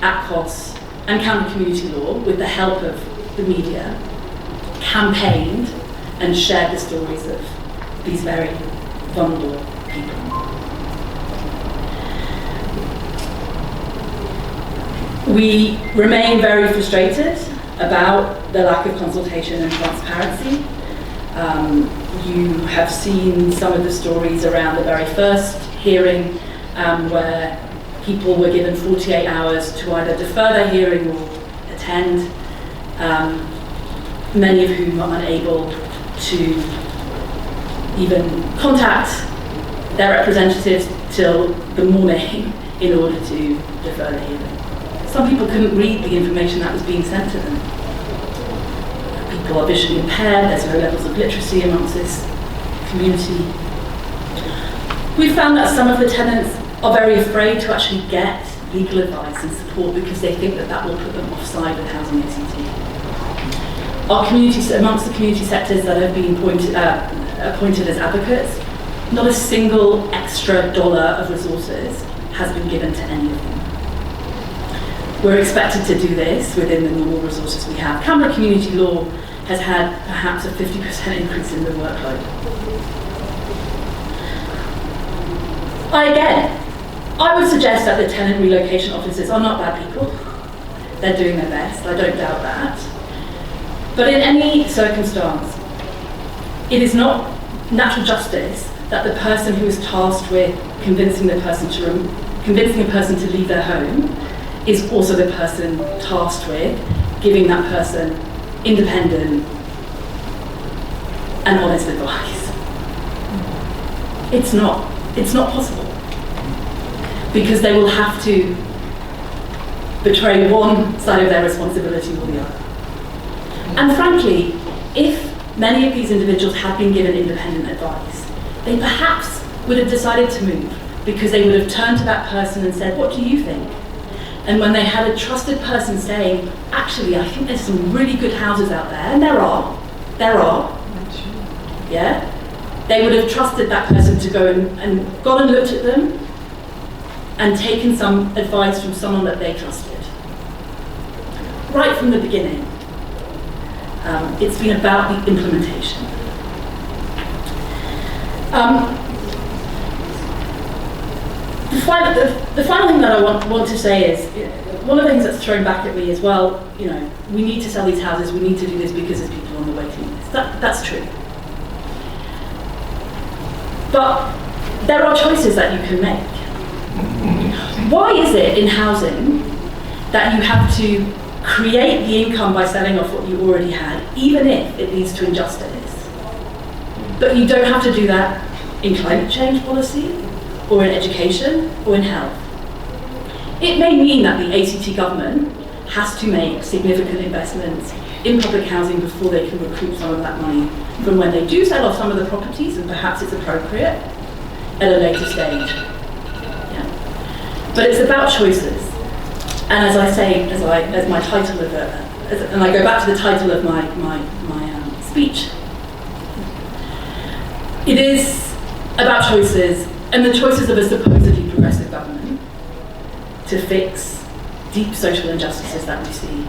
ACCOS and Canberra Community Law, with the help of the media, campaigned and shared the stories of these very vulnerable people. We remain very frustrated about the lack of consultation and transparency. You have seen some of the stories around the very first hearing where people were given 48 hours to either defer their hearing or attend, many of whom are unable to even contact their representatives till the morning in order to defer the hearing. Some people couldn't read the information that was being sent to them. People are visually impaired, there's low levels of literacy amongst this community. We found that some of the tenants are very afraid to actually get legal advice and support because they think that that will put them offside with Housing ACT. Our communities, amongst the community sectors that have been appointed as advocates, not a single extra dollar of resources has been given to any of them. We're expected to do this within the normal resources we have. Canberra Community Law has had perhaps a 50% increase in the workload. I would suggest that the tenant relocation officers are not bad people. They're doing their best, I don't doubt that. But in any circumstance, it is not natural justice that the person who is tasked with convincing a person to leave their home is also the person tasked with giving that person independent and honest advice. It's not possible. Because they will have to betray one side of their responsibility or the other. And frankly, if many of these individuals had been given independent advice, they perhaps would have decided to move because they would have turned to that person and said, "What do you think?" And when they had a trusted person saying, "Actually, I think there's some really good houses out there," and there are, yeah, they would have trusted that person to go and gone and looked at them and taken some advice from someone that they trusted. Right from the beginning, it's been about the implementation. The final thing that I want to say is, one of the things that's thrown back at me is, well, we need to sell these houses, we need to do this because there's people on the waiting list. That's true. But there are choices that you can make. Why is it in housing that you have to create the income by selling off what you already had, even if it leads to injustice? But you don't have to do that in climate change policy, or in education, or in health. It may mean that the ACT government has to make significant investments in public housing before they can recoup some of that money from when they do sell off some of the properties, and perhaps it's appropriate at a later stage. Yeah. But it's about choices. And as I say, as my title of and I go back to the title of my speech, it is about choices, and the choices of a supposedly progressive government to fix deep social injustices that we see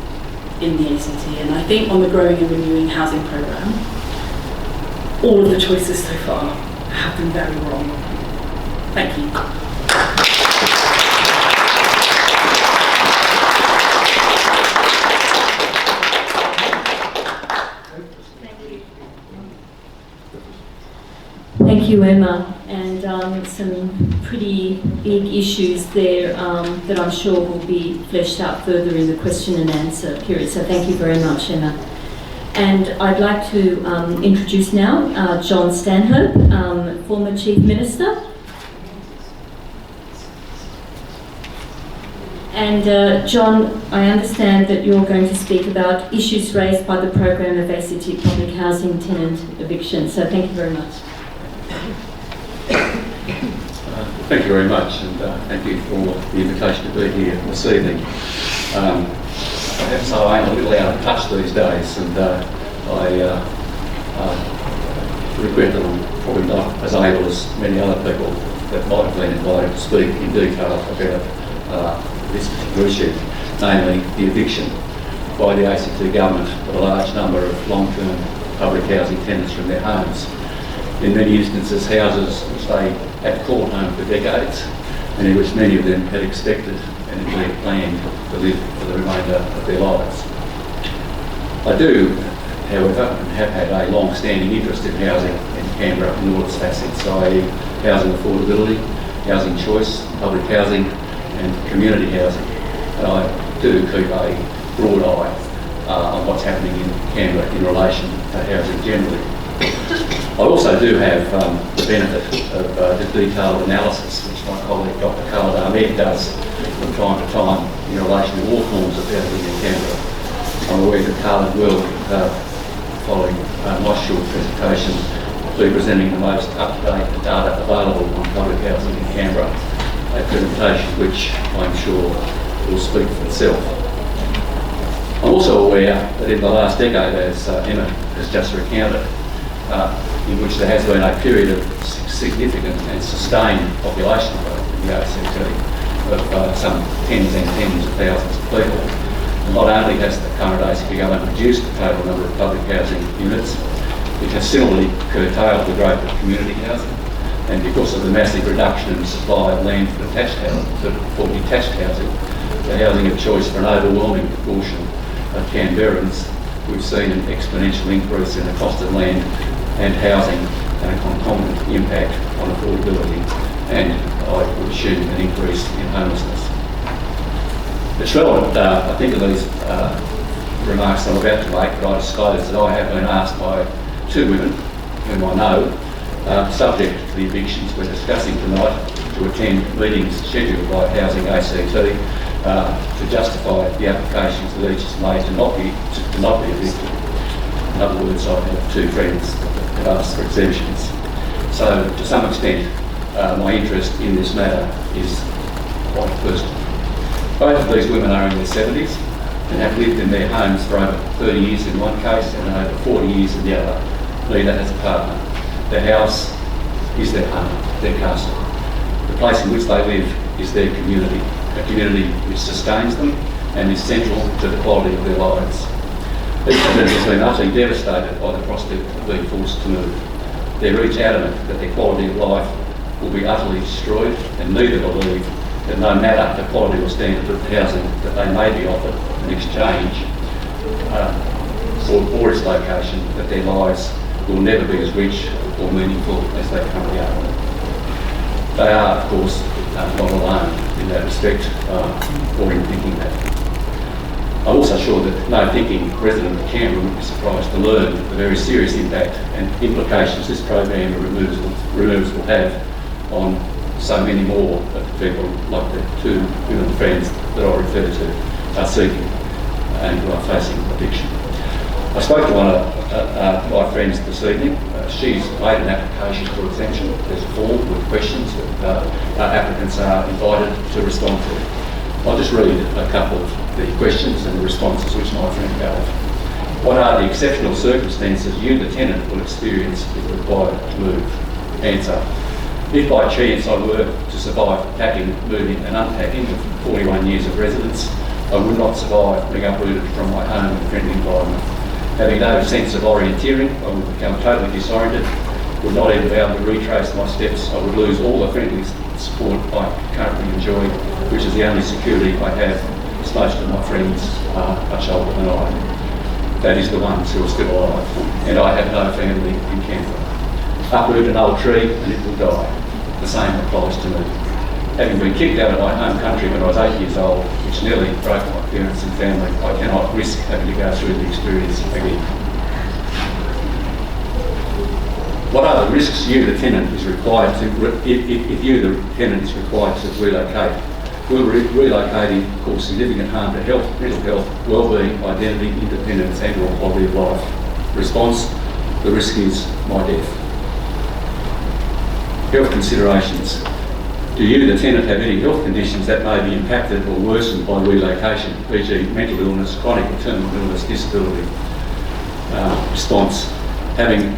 in the ACT. And I think on the Growing and Renewing Housing Programme, all of the choices so far have been very wrong. Thank you. Thank you, Emma, and some pretty big issues there that I'm sure will be fleshed out further in the question and answer period. So thank you very much, Emma. And I'd like to introduce now John Stanhope, former Chief Minister. And John, I understand that you're going to speak about issues raised by the program of ACT public housing tenant eviction. So thank you very much. Thank you very much, and thank you for the invitation to be here this evening. So I am a little out of touch these days, and I regret that I'm probably not as able as many other people that might have been invited to speak in detail about this particular issue, namely the eviction by the ACT government of a large number of long-term public housing tenants from their homes. In many instances, houses which they had called home for decades, and in which many of them had expected and indeed planned to live for the remainder of their lives. I do, however, have had a long-standing interest in housing in Canberra in all its facets, i.e. housing affordability, housing choice, public housing and community housing. And I do keep a broad eye on what's happening in Canberra in relation to housing generally. I also do have the benefit of the detailed analysis which my colleague Dr. Khaled Ahmed does from time to time in relation to all forms of housing in Canberra. I'm aware that Khaled will, following my short presentation, be presenting the most up-to-date data available on public housing in Canberra, a presentation which I'm sure will speak for itself. I'm also aware that in the last decade, as Emma has just recounted, in which there has been a period of significant and sustained population growth in the ACT of some tens and tens of thousands of people. And not only has the current ACT government reduced the total number of public housing units, it has similarly curtailed the growth of community housing. And because of the massive reduction in the supply of land for detached housing, the housing of choice for an overwhelming proportion of Canberrans, we've seen an exponential increase in the cost of land and housing and a concomitant impact on affordability, and I would assume an increase in homelessness. It's relevant, I think, of these remarks I'm about to make, but I disclose that I have been asked by two women whom I know, subject to the evictions we're discussing tonight, to attend meetings scheduled by Housing ACT to justify the applications that each has made to not be evicted. In other words, I have two friends that have asked for exemptions. So, to some extent, my interest in this matter is quite personal. Both of these women are in their 70s and have lived in their homes for over 30 years in one case and over 40 years in the other. Neither has a partner. Their house is their home, their castle. The place in which they live is their community, a community which sustains them and is central to the quality of their lives. Each of them has been utterly devastated by the prospect of being forced to move. They're each adamant that their quality of life will be utterly destroyed, and neither believe that no matter the quality or standard of housing that they may be offered in exchange or its location, that their lives will never be as rich or meaningful as they currently are. They are, of course, not alone in that respect or in thinking that. I'm also sure that no thinking resident of Canberra would be surprised to learn the very serious impact and implications this program of removals will have on so many more of the people, like the two women friends that I referred to, are seeking and who are facing eviction. I spoke to one of my friends this evening. She's made an application for exemption. There's a form with questions that applicants are invited to respond to. I'll just read a couple of the questions and the responses which my friend gave. What are the exceptional circumstances you, the tenant, will experience if required to move? Answer. If by chance I were to survive packing, moving and unpacking of 41 years of residence, I would not survive being uprooted from my home and friendly environment. Having no sense of orienteering, I would become totally disoriented, would not even be able to retrace my steps. I would lose all the friendly support I currently enjoy, which is the only security I have, as most of my friends are much older than I. That is the ones who are still alive, and I have no family in Canberra. uproot an old tree and it will die. The same applies to me. Having been kicked out of my home country when I was 8 years old, which nearly broke my parents and family, I cannot risk having to go through the experience again. What are the risks you, the tenant, is required to, if you, the tenant, is required to relocate? Will relocating cause significant harm to health, mental health, well-being, identity, independence and or quality of life? Response, the risk is my death. Health considerations. Do you, the tenant, have any health conditions that may be impacted or worsened by relocation, e.g. mental illness, chronic or terminal illness, disability? Response, having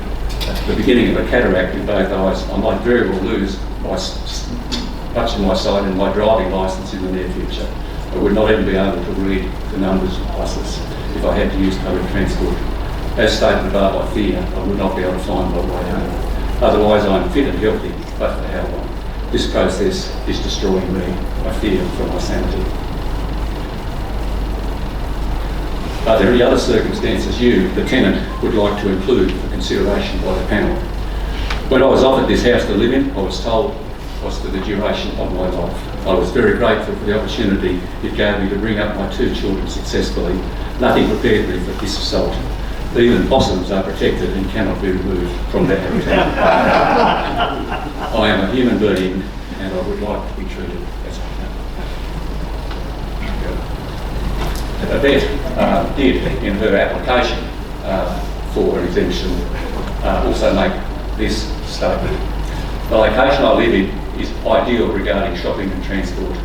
the beginning of a cataract in both eyes, I might very well lose much of my sight and my driving licence in the near future. I would not even be able to read the numbers of buses if I had to use public transport. As stated above, I fear I would not be able to find my way home. Otherwise, I am fit and healthy, but for how long? This process is destroying me. I fear for my sanity. Are there any other circumstances you, the tenant, would like to include for consideration by the panel? When I was offered this house to live in, I was told it was for the duration of my life. I was very grateful for the opportunity it gave me to bring up my 2 children successfully. Nothing prepared me for this assault. Even possums are protected and cannot be removed from their habitat. I am a human being and I would like to be treated as I am. Yvette did, in her application for an exemption, also make this statement. The location I live in is ideal regarding shopping and transport.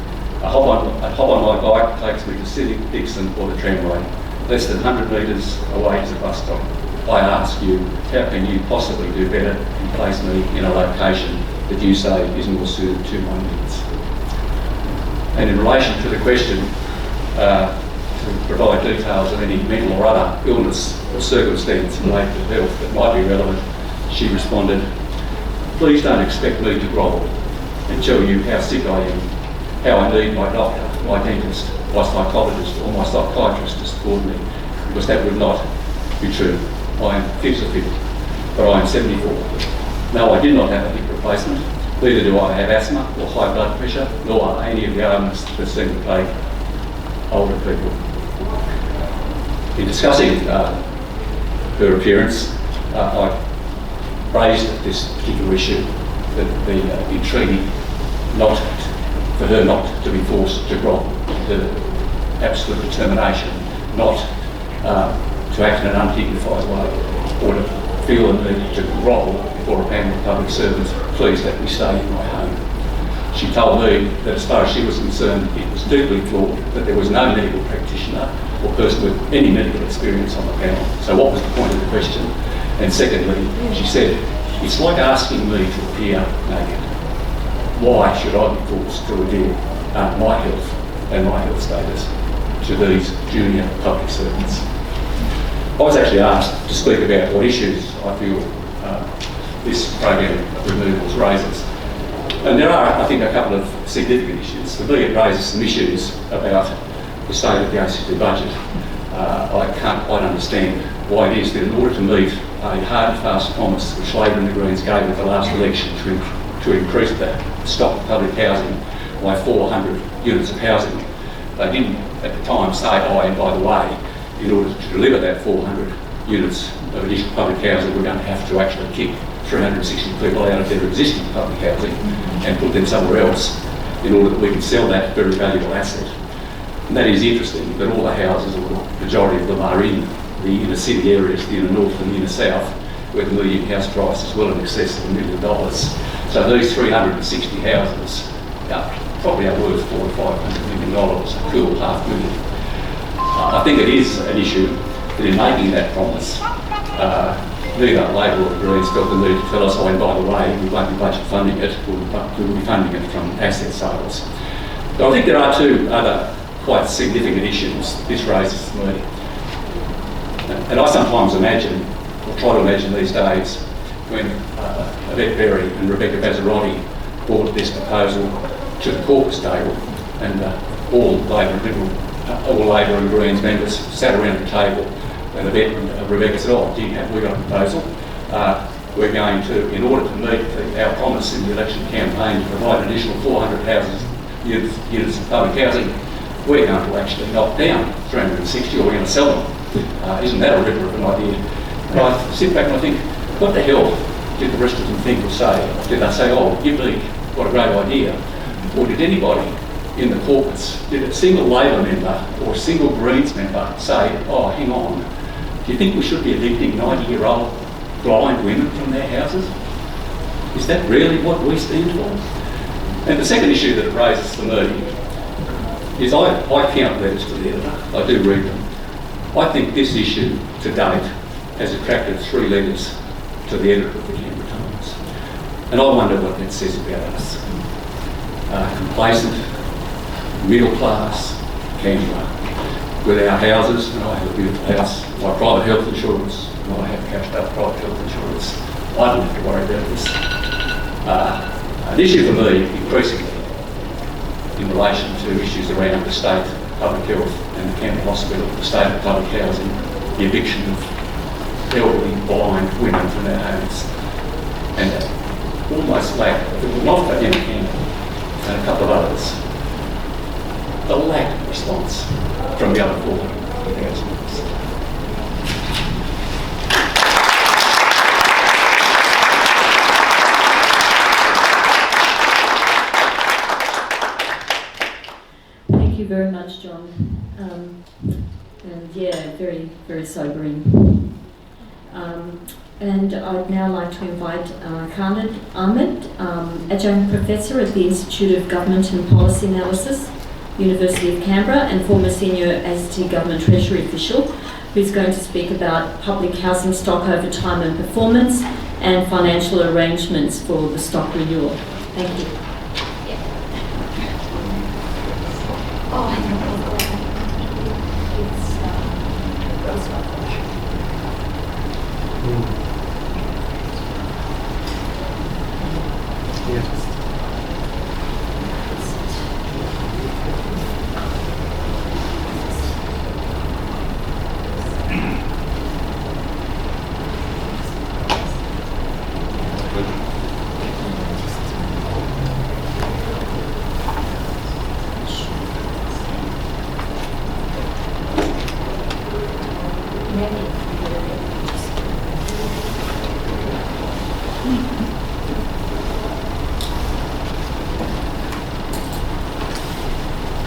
A hop on my bike takes me to City, Kingston or the tramway. Less than 100 metres away is a bus stop. I ask you, how can you possibly do better and place me in a location that you say is more suited to my needs? And in relation to the question, to provide details of any mental or other illness or circumstance related to health that might be relevant, she responded, please don't expect me to grovel and tell you how sick I am, how I need my doctor, my dentist, my psychologist or my psychiatrist to support me, because that would not be true. I am fit as a fit, but I am 74. No, I did not have a hip replacement, neither do I have asthma or high blood pressure, nor are any of the ailments that seem to plague older people. In discussing her appearance, I raised this particular issue, that the entreaty for her not to be forced to grovel, the absolute determination not to act in an undignified way or to feel the need to grovel before a panel of public servants, please let me stay in my home. She told me that as far as she was concerned, it was deeply flawed that there was no medical practitioner or person with any medical experience on the panel. So what was the point of the question? And secondly, she said, it's like asking me to appear naked. Why should I be forced to reveal my health and my health status to these junior public servants? I was actually asked to speak about what issues I feel this program of removals raises. And there are, I think, a couple of significant issues. For me, it raises some issues about the state of the ISCCC budget. I can't quite understand why it is that in order to meet a hard and fast promise which Labor and the Greens gave at the last election to increase the stock of public housing by 400 units of housing, they didn't at the time say, oh, and by the way, in order to deliver that 400 units of additional public housing, we're going to have to actually kick 360 people out of their existing public housing and put them somewhere else in order that we can sell that very valuable asset. And that is interesting that all the houses, or the majority of them, are in the inner city areas, the inner north and the inner south, where the median house price is well in excess of $1 million. So these 360 houses probably are worth $400 or $500 million, a cool $500,000. I think it is an issue that in making that promise, neither Labor or the Greens felt the need to tell us, oh, and by the way, we won't be budget funding it, we'll be funding it from asset sales. But I think there are 2 other quite significant issues this raises for me. And I sometimes imagine, or try to imagine these days, when Yvette Berry and Rebecca Bazzarotti brought this proposal to the caucus table, and all Labor and Greens members sat around the table, and Yvette and Rebecca said, oh, gee, have we got a proposal? we're going to, in order to meet our promise in the election campaign to provide additional 400 units of public housing, we're going to actually knock down 360, or we're going to sell them. Isn't that a ripper of an idea? And I sit back and I think, what the hell did the rest of them think or say? Did they say, oh, you bleak, what a great idea? Or did anybody in the caucus, did a single Labor member or a single Greens member say, oh, hang on, do you think we should be evicting 90-year-old blind women from their houses? Is that really what we stand for? And the second issue that it raises for me is I count letters to the editor. I do read them. I think this issue to date has attracted 3 letters to the editor of the Canberra Times. And I wonder what that says about us. Complacent, middle class Canberra with our houses, and I have a beautiful house, my private health insurance, and I have cashed up private health insurance. I don't have to worry about this. An issue for me, increasingly, in relation to issues around the state public health and the Canberra Hospital, the state of public housing, the eviction of elderly, blind women from their homes, and almost lack, if it was not for Emma Campbell and a couple of others, the lack of response from the other 400,000 members. Thank you very much, John. And yeah, very, very sobering. And I'd now like to invite Khalid Ahmed, Adjunct Professor at the Institute of Government and Policy Analysis, University of Canberra, and former Senior ACT Government Treasury official, who's going to speak about public housing stock over time and performance and financial arrangements for the stock renewal. Thank you.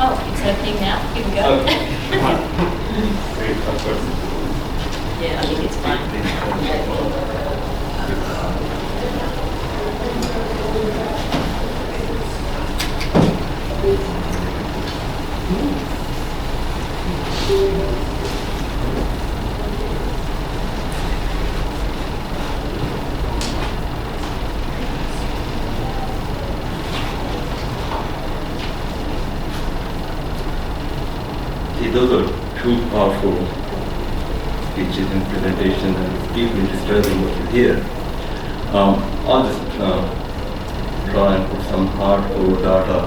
Oh, it's happening now. Here we go. Yeah, I think it's fine. Those are two powerful speeches and presentations, and it's deeply disturbing what you hear. I'll just try and put some hardcore data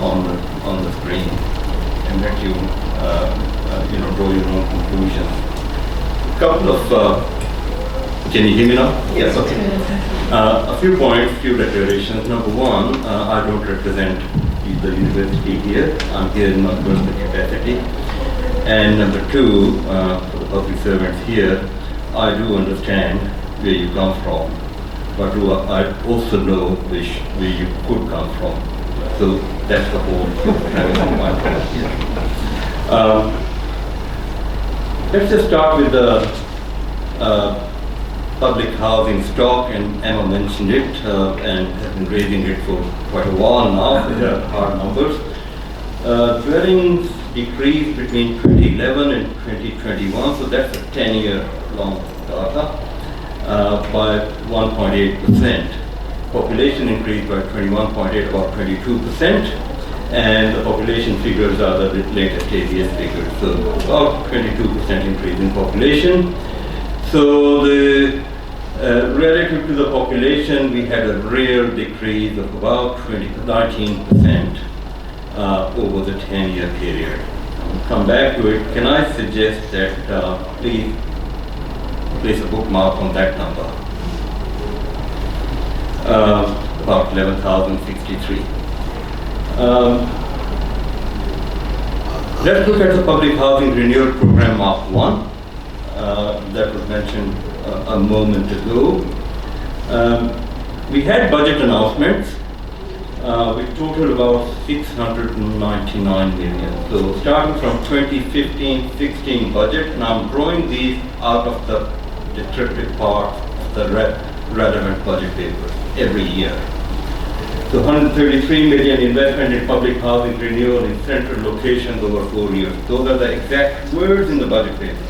on the screen and let you draw your own conclusions. A couple of can you hear me now? Yes. Okay. A few points, few declarations. Number one, I don't represent the university here. I'm here in my personal capacity. And number two, for the public servants here, I do understand where you come from, but I also know where you could come from. So that's the whole premise of my point here. Let's just start with the public housing stock, and Emma mentioned it and has been raising it for quite a while now. There are hard numbers. Dwellings decreased between 2011 and 2021, so that's a 10-year long data, by 1.8%. Population increased by 21.8, about 22%, and the population figures are the latest ABS figures, so about 22% increase in population. So relative to the population, we had a real decrease of about 19% over the 10-year period. I'll come back to it. Can I suggest that please place a bookmark on that number? about 11,063. Let's look at the Public Housing Renewal Program Mark 1 that was mentioned a moment ago. We had budget announcements which totaled about 699 million. So starting from 2015-16 budget, and I'm drawing these out of the descriptive part of the relevant budget papers every year. So 133 million investment in public housing renewal in central locations over 4 years. Those are the exact words in the budget paper.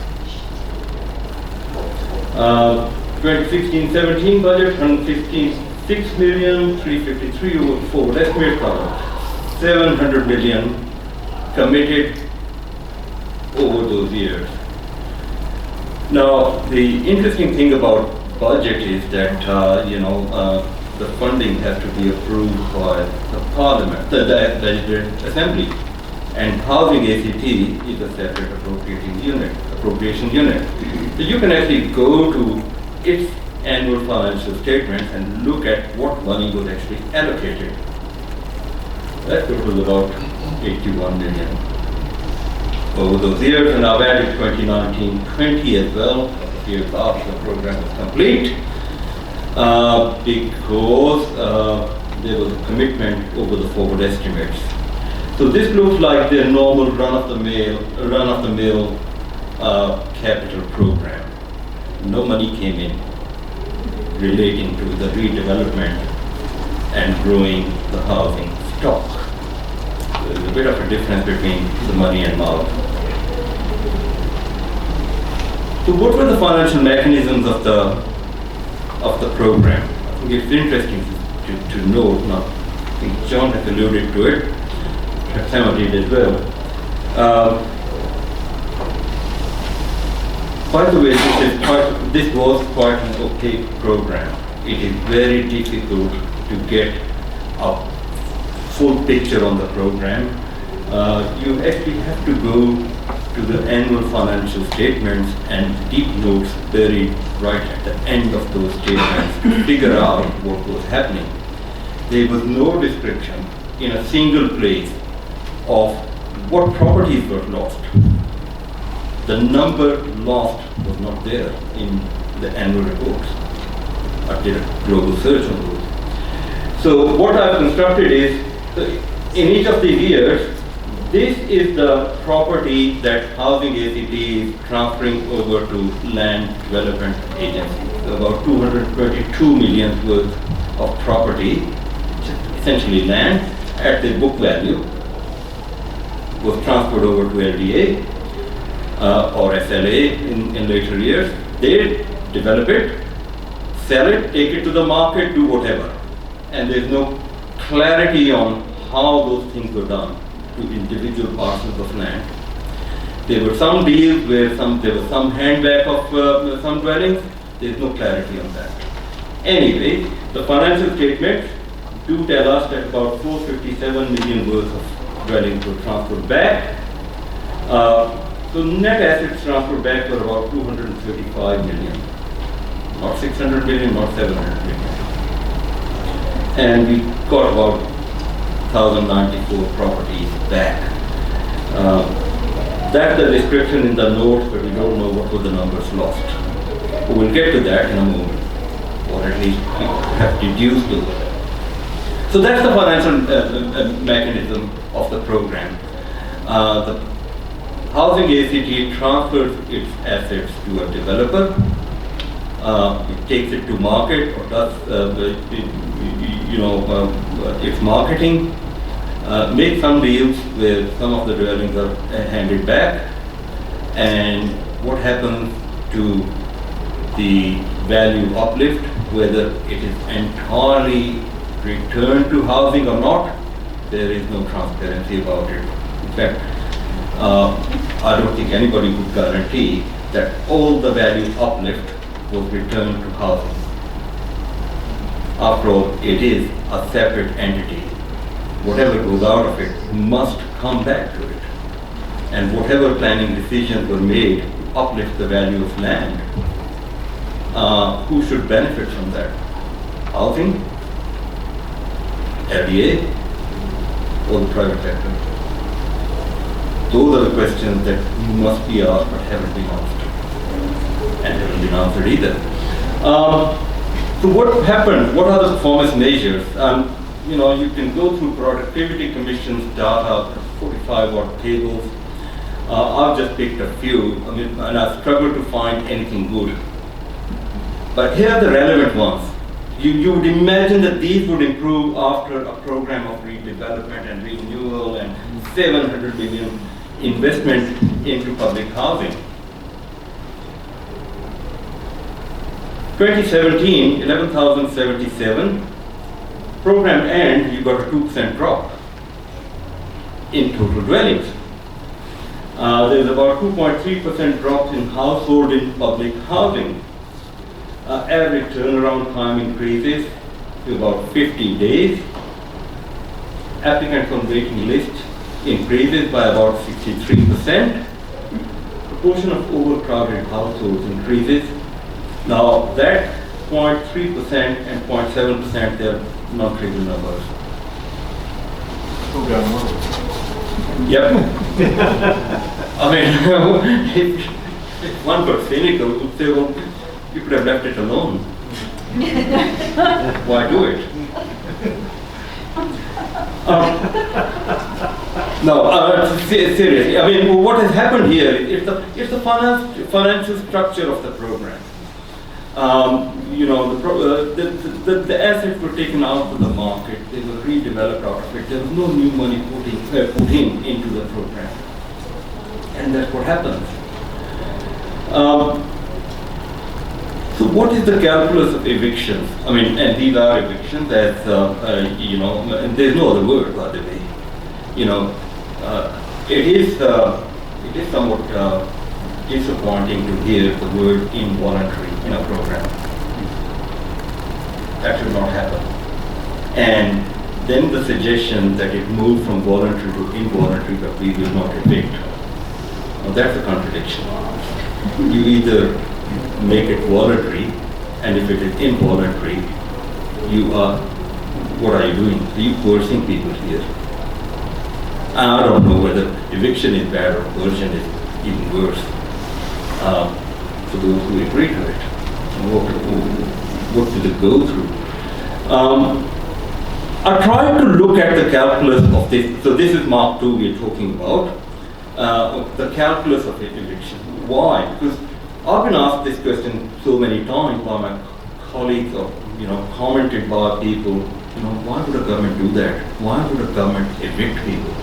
2016-17 budget, 156 million, 353 over 4. Let's make it 700 million committed over those years. Now, the interesting thing about budget is that, the funding has to be approved by the Parliament, the Legislative Assembly, and Housing ACT is a separate appropriation unit. So you can actually go to its annual financial statements and look at what money was actually allocated. That total about 81 million over those years, and I've added 2019-20 as well, years after the program was complete. Because there was a commitment over the forward estimates. So this looks like the normal run-of-the-mill capital program. No money came in relating to the redevelopment and growing the housing stock. There's a bit of a difference between the money and mouth. So what were the financial mechanisms of the program? I think it's interesting to note. Now, I think John has alluded to it, Sam did as well. By the way, this was quite an opaque program. It is very difficult to get a full picture on the program. You actually have to go to the annual financial statements and deep notes buried right at the end of those statements to figure out what was happening. There was no description in a single place of what properties were lost. The number lost was not there in the annual reports. I did a global search on those. So what I've constructed is, in each of these years, this is the property that Housing ACT is transferring over to Land Development Agency. So about 222 million worth of property, essentially land, at the book value, was transferred over to LDA or SLA in later years. They develop it, sell it, take it to the market, do whatever. And there's no clarity on how those things were done to individual parcels of land. There were some deals where there was some handback of some dwellings. There's no clarity on that. Anyway, the financial statements do tell us that about 457 million worth of dwellings were transferred back. So net assets transferred back were about 235 million. Not 600 million, not 700 million. And we got about 1,094 properties back. That's the description in the notes, but we don't know what were the numbers lost. We'll get to that in a moment, or at least we have deduced those. So that's the financial mechanism of the program. The Housing ACT transfers its assets to a developer. It takes it to market, or does its marketing, make some deals where some of the dwellings are handed back, and what happens to the value uplift, whether it is entirely returned to housing or not, there is no transparency about it. In fact, I don't think anybody would guarantee that all the value uplift was returned to housing. After all, it is a separate entity. Whatever goes out of it must come back to it. And whatever planning decisions were made to uplift the value of land, who should benefit from that? Housing LDA or the private sector? Those are the questions that you must be asked but haven't been asked and haven't been answered either. So what happened? What are the performance measures? You know, you can go through productivity commission's data, 45 odd tables. I've just picked a few, and I've struggled to find anything good. But here are the relevant ones. You would imagine that these would improve after a program of redevelopment and renewal and 700 billion investment into public housing. 2017, 11,077. Program end, you got a 2% drop in total dwellings. There's about 2.3% drop in household in public housing. Average turnaround time increases to about 50 days. Applicants on waiting list increases by about 63%. Proportion of overcrowded households increases. Now that 0.3% and 0.7%, they're not trivial numbers. Yep. I mean, if one got cynical, would say, well, you could have left it alone. Why do it? No, seriously. I mean, what has happened here is the financial structure of the program. You know, the assets were taken out of the market. They were redeveloped out of it. There was no new money put in into the program, and that's what happens. So what is the calculus of evictions? I mean, and these are evictions, as you know, and there's no other word, by the way. You know, it is somewhat disappointing to hear the word involuntary in a program. That should not happen. And then the suggestion that it moved from voluntary to involuntary, but we will not evict. Well, that's a contradiction. You either make it voluntary, and if it is involuntary, what are you doing? Are you coercing people here? I don't know whether eviction is bad or coercion is even worse. For those who agree to it, what did it go through? I tried to look at the calculus of this. So this is Mark II we're talking about, the calculus of eviction. Why? Because I've been asked this question so many times by my colleagues, or commented by people. Why would a government do that? Why would a government evict people?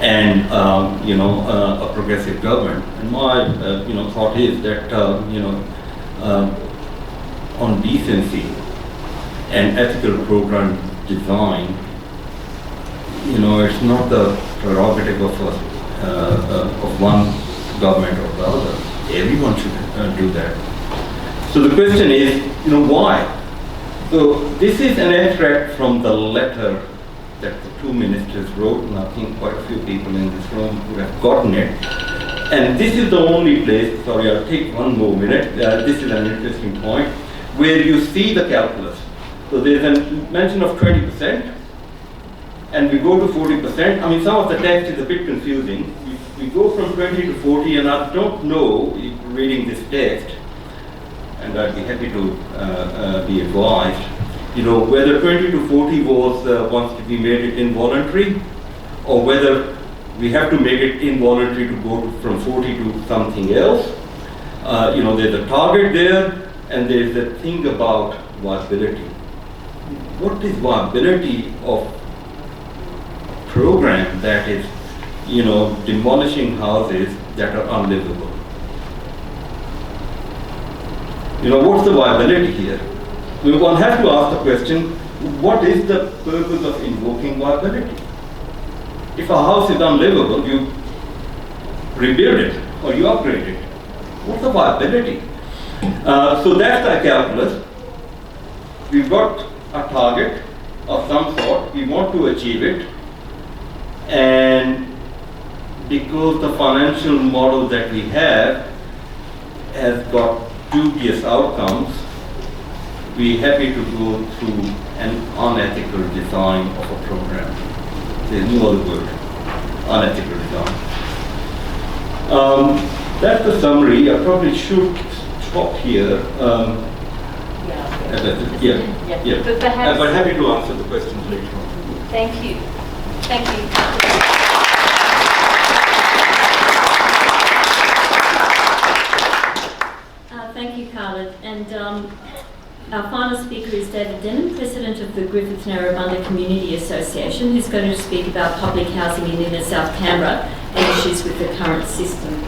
And a progressive government. And my thought is that on decency and ethical program design, it's not the prerogative of one government or the other. Everyone should do that. So the question is, why? So this is an extract from the letter that the two ministers wrote, and I think quite a few people in this room would have gotten it. And this is the only place, sorry, I'll take one more minute, this is an interesting point, where you see the calculus. So there's a mention of 20%, and we go to 40%. I mean, some of the text is a bit confusing. We go from 20 to 40, and I don't know, reading this text, and I'd be happy to be advised, whether 20 to 40 was once we made it involuntary, or whether we have to make it involuntary to go from 40 to something else. There's a target there, and there's a thing about viability. What is viability of a program that is, demolishing houses that are unlivable? What's the viability here? One has to ask the question, what is the purpose of invoking viability? If a house is unlivable, you rebuild it or you upgrade it. What's the viability? So that's the calculus. We've got a target of some sort, we want to achieve it, and because the financial model that we have has got dubious outcomes, we're happy to go through an unethical design of a program. There's no other word. Unethical design. That's the summary. I probably should stop here. Yeah. But perhaps. But happy to answer the questions later on. Thank you. Thank you. Thank you, Khaled. And our final speaker is David Denham, President of the Griffith Narrabundah Community Association, who's going to speak about public housing in inner South Canberra and issues with the current system.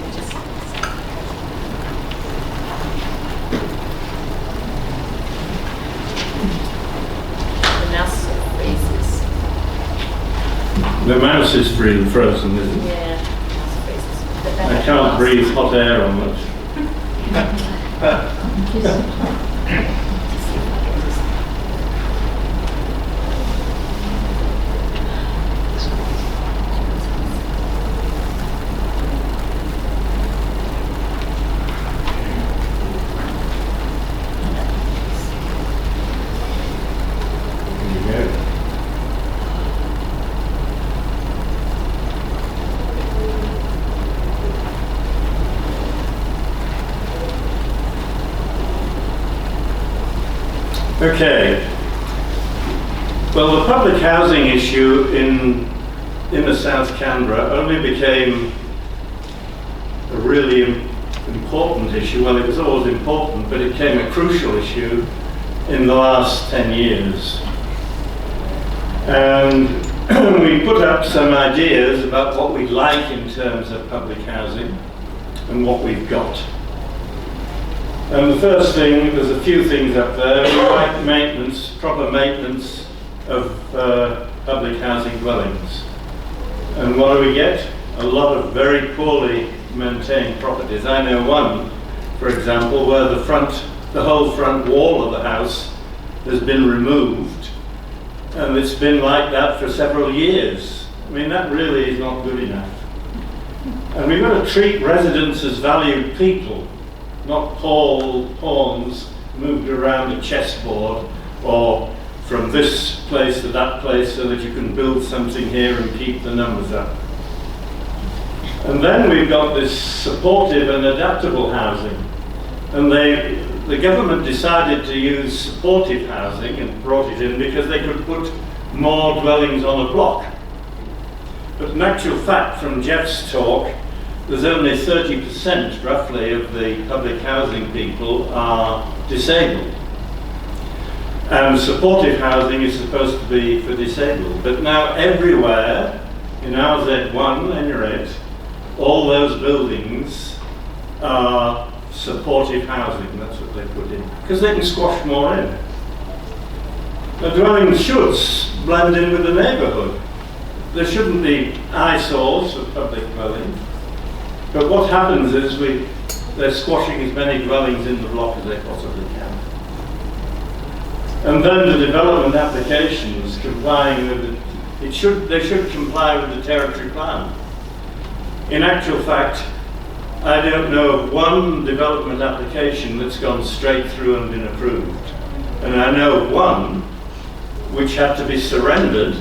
The mouse is frozen, isn't it? Yeah, mouse freezes. I can't breathe hot air on it. Okay. Well, the public housing issue in inner South Canberra only became a really important issue. Well, it was always important, but it became a crucial issue in the last 10 years. And we put up some ideas about what we'd like in terms of public housing and what we've got. And the first thing, there's a few things up there. We like maintenance, proper maintenance of public housing dwellings. And what do we get? A lot of very poorly maintained properties. I know one, for example, where the whole front wall of the house has been removed, and it's been like that for several years. I mean, that really is not good enough. And we've got to treat residents as valued people, not pawns moved around a chessboard or from this place to that place so that you can build something here and keep the numbers up. And then we've got this supportive and adaptable housing. And the government decided to use supportive housing and brought it in because they could put more dwellings on a block. But in actual fact, from Jeff's talk, there's only 30% roughly of the public housing people are disabled. And supportive housing is supposed to be for disabled. But now everywhere, in RZ1 and RZ, all those buildings are supportive housing, that's what they put in. Because they can squash more in. The dwelling should blend in with the neighbourhood. There shouldn't be eyesores for public dwellings. But what happens is they're squashing as many dwellings in the block as they possibly can. And then the development applications complying with they should comply with the territory plan. In actual fact, I don't know of one development application that's gone straight through and been approved. And I know of one which had to be surrendered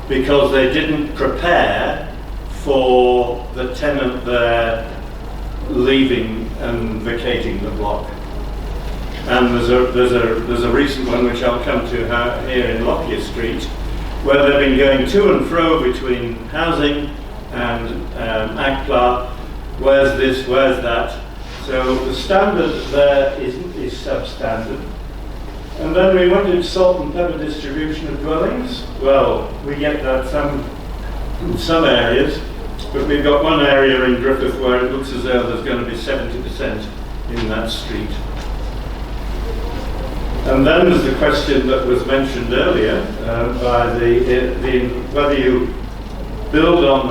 because they didn't prepare for the tenant there leaving and vacating the block. And there's a recent one which I'll come to here in Lockyer Street, where they've been going to and fro between housing and ACPLA, where's this, where's that. So the standard there is substandard. And then we wanted salt and pepper distribution of dwellings. Well, we get that in some areas, but we've got one area in Griffith where it looks as though there's going to be 70% in that street. And then there's the question that was mentioned earlier by whether you build on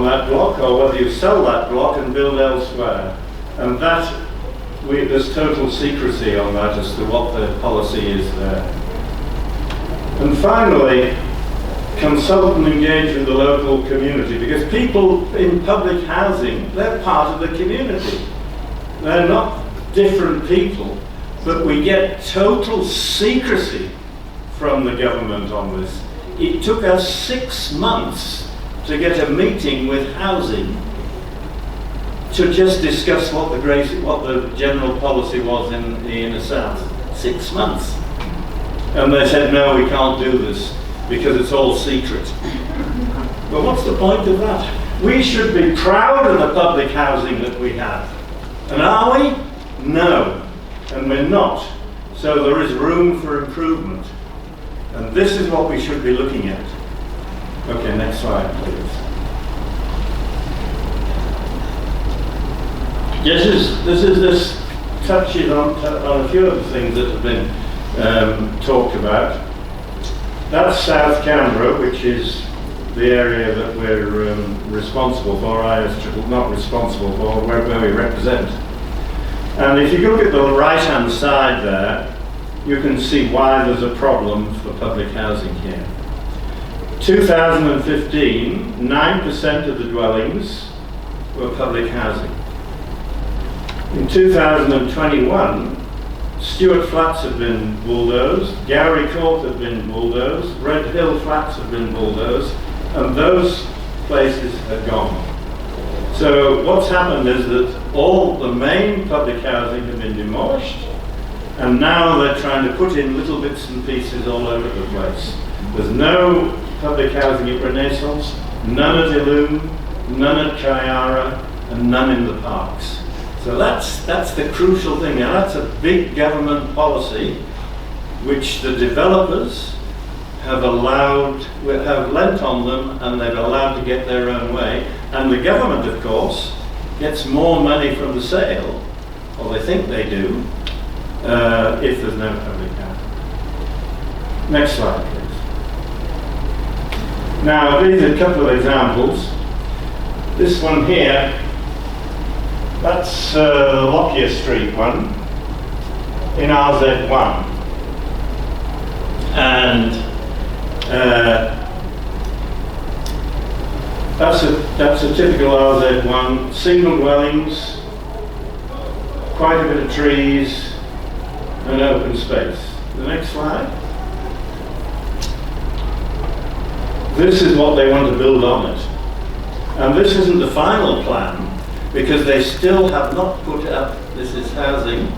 that block or whether you sell that block and build elsewhere. And that there's total secrecy on that as to what the policy is there. And finally, consult and engage with the local community, because people in public housing, they're part of the community. They're not different people. but we get total secrecy from the government on this. It took us 6 months to get a meeting with housing to just discuss what the general policy was in the inner south. 6 months. And they said, no, we can't do this because it's all secret. Well, what's the point of that? We should be proud of the public housing that we have. And are we? No. And we're not. So there is room for improvement. And this is what we should be looking at. Okay, next slide, please. This touches on a few of the things that have been talked about. That's South Canberra, which is the area that we're responsible for, not responsible for, where we represent. And if you look at the right-hand side there, you can see why there's a problem for public housing here. 2015, 9% of the dwellings were public housing. In 2021, Stewart Flats have been bulldozed, Gowrie Court have been bulldozed, Red Hill Flats have been bulldozed, and those places have gone. So what's happened is that all the main public housing have been demolished, and now they're trying to put in little bits and pieces all over the place. There's no public housing at Renaissance, none at Illume, none at Kayara, and none in the parks. So that's the crucial thing. Now that's a big government policy which the developers have lent on them, and they've allowed to get their own way. And the government, of course, gets more money from the sale, or they think they do, if there's no public housing. Next slide, please. Now, these are a couple of examples. This one here, that's the Lockyer Street one in RZ1. And that's a typical RZ1, single dwellings, quite a bit of trees, and open space. The next slide. This is what they want to build on it. And this isn't the final plan, because they still have not put up, this is housing,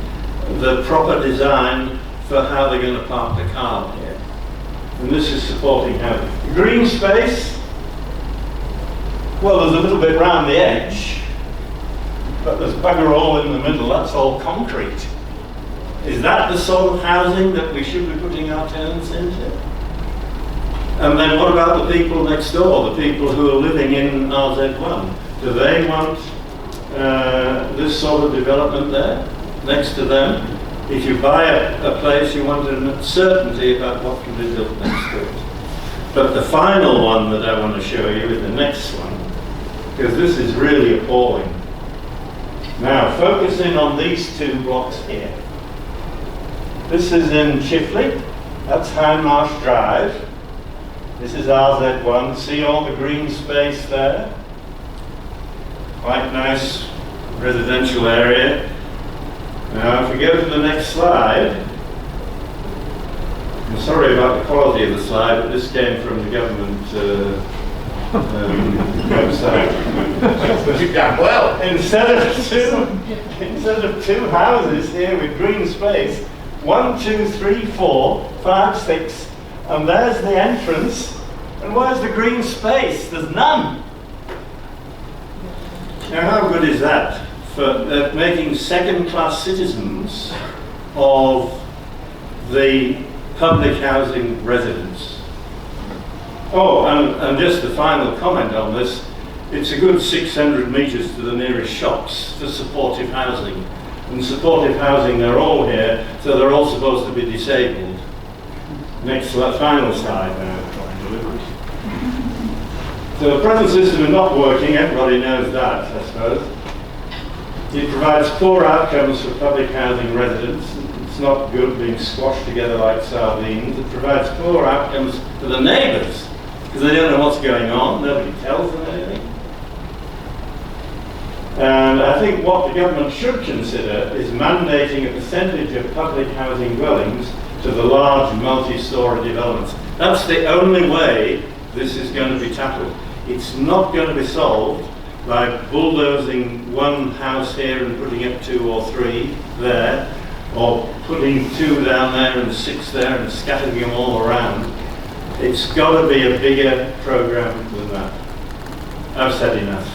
the proper design for how they're going to park the car here. And this is supporting housing. Green space, well, there's a little bit round the edge, but there's bugger all in the middle, that's all concrete. Is that the sort of housing that we should be putting our tenants into? And then what about the people next door, the people who are living in RZ1? Do they want this sort of development there, next to them? If you buy a place, you want a certainty about what can be built next to it. But the final one that I want to show you is the next one, because this is really appalling. Now, focusing on these two blocks here. This is in Chifley, that's Hindmarsh Drive. This is RZ1, see all the green space there? Quite nice residential area. Now if we go to the next slide, I'm sorry about the quality of the slide, but this came from the government website. You've done well. Instead of two houses here with green space, 1, 2, 3, 4, 5, 6, and there's the entrance. And where's the green space? There's none. Now how good is that for making second-class citizens of the public housing residents? Oh, and just the final comment on this, it's a good 600 metres to the nearest shops for supportive housing. And supportive housing, they're all here, so they're all supposed to be disabled. Next slide, final slide now. So the present system is not working, everybody knows that, I suppose. It provides poor outcomes for public housing residents. It's not good being squashed together like sardines. It provides poor outcomes for the neighbours, because they don't know what's going on, nobody tells them anything. And I think what the government should consider is mandating a percentage of public housing dwellings to the large multi-storey developments. That's the only way this is going to be tackled. It's not going to be solved by bulldozing one house here and putting up 2 or 3 there, or putting 2 down there and 6 there and scattering them all around. It's got to be a bigger programme than that. I've said enough.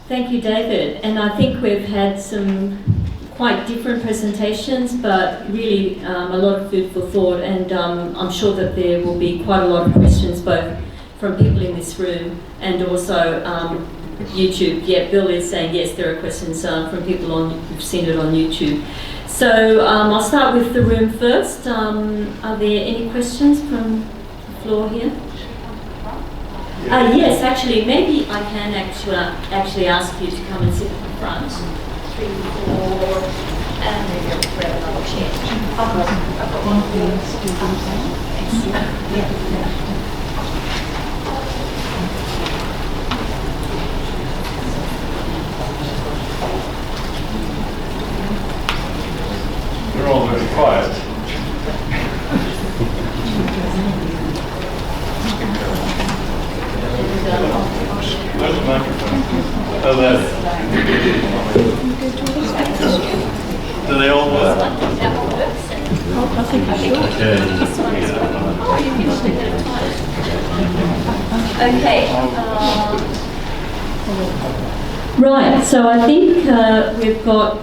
Thank you, David. And I think we've had some quite different presentations, but really a lot of food for thought. And I'm sure that there will be quite a lot of questions, both from people in this room and also YouTube. Yeah, Bill is saying yes, there are questions from people who've seen it on YouTube. So I'll start with the room first. Are there any questions from the floor here? Yes, actually, maybe I can actually ask you to come and sit at the front. 3, 4, and maybe I'll grab another chair. I've got one here. We're all very quiet. Where's the microphone? Oh, there. Do they all work? That all works. I think I should. This one is or you can just do it at a time. Okay. Right, so I think we've got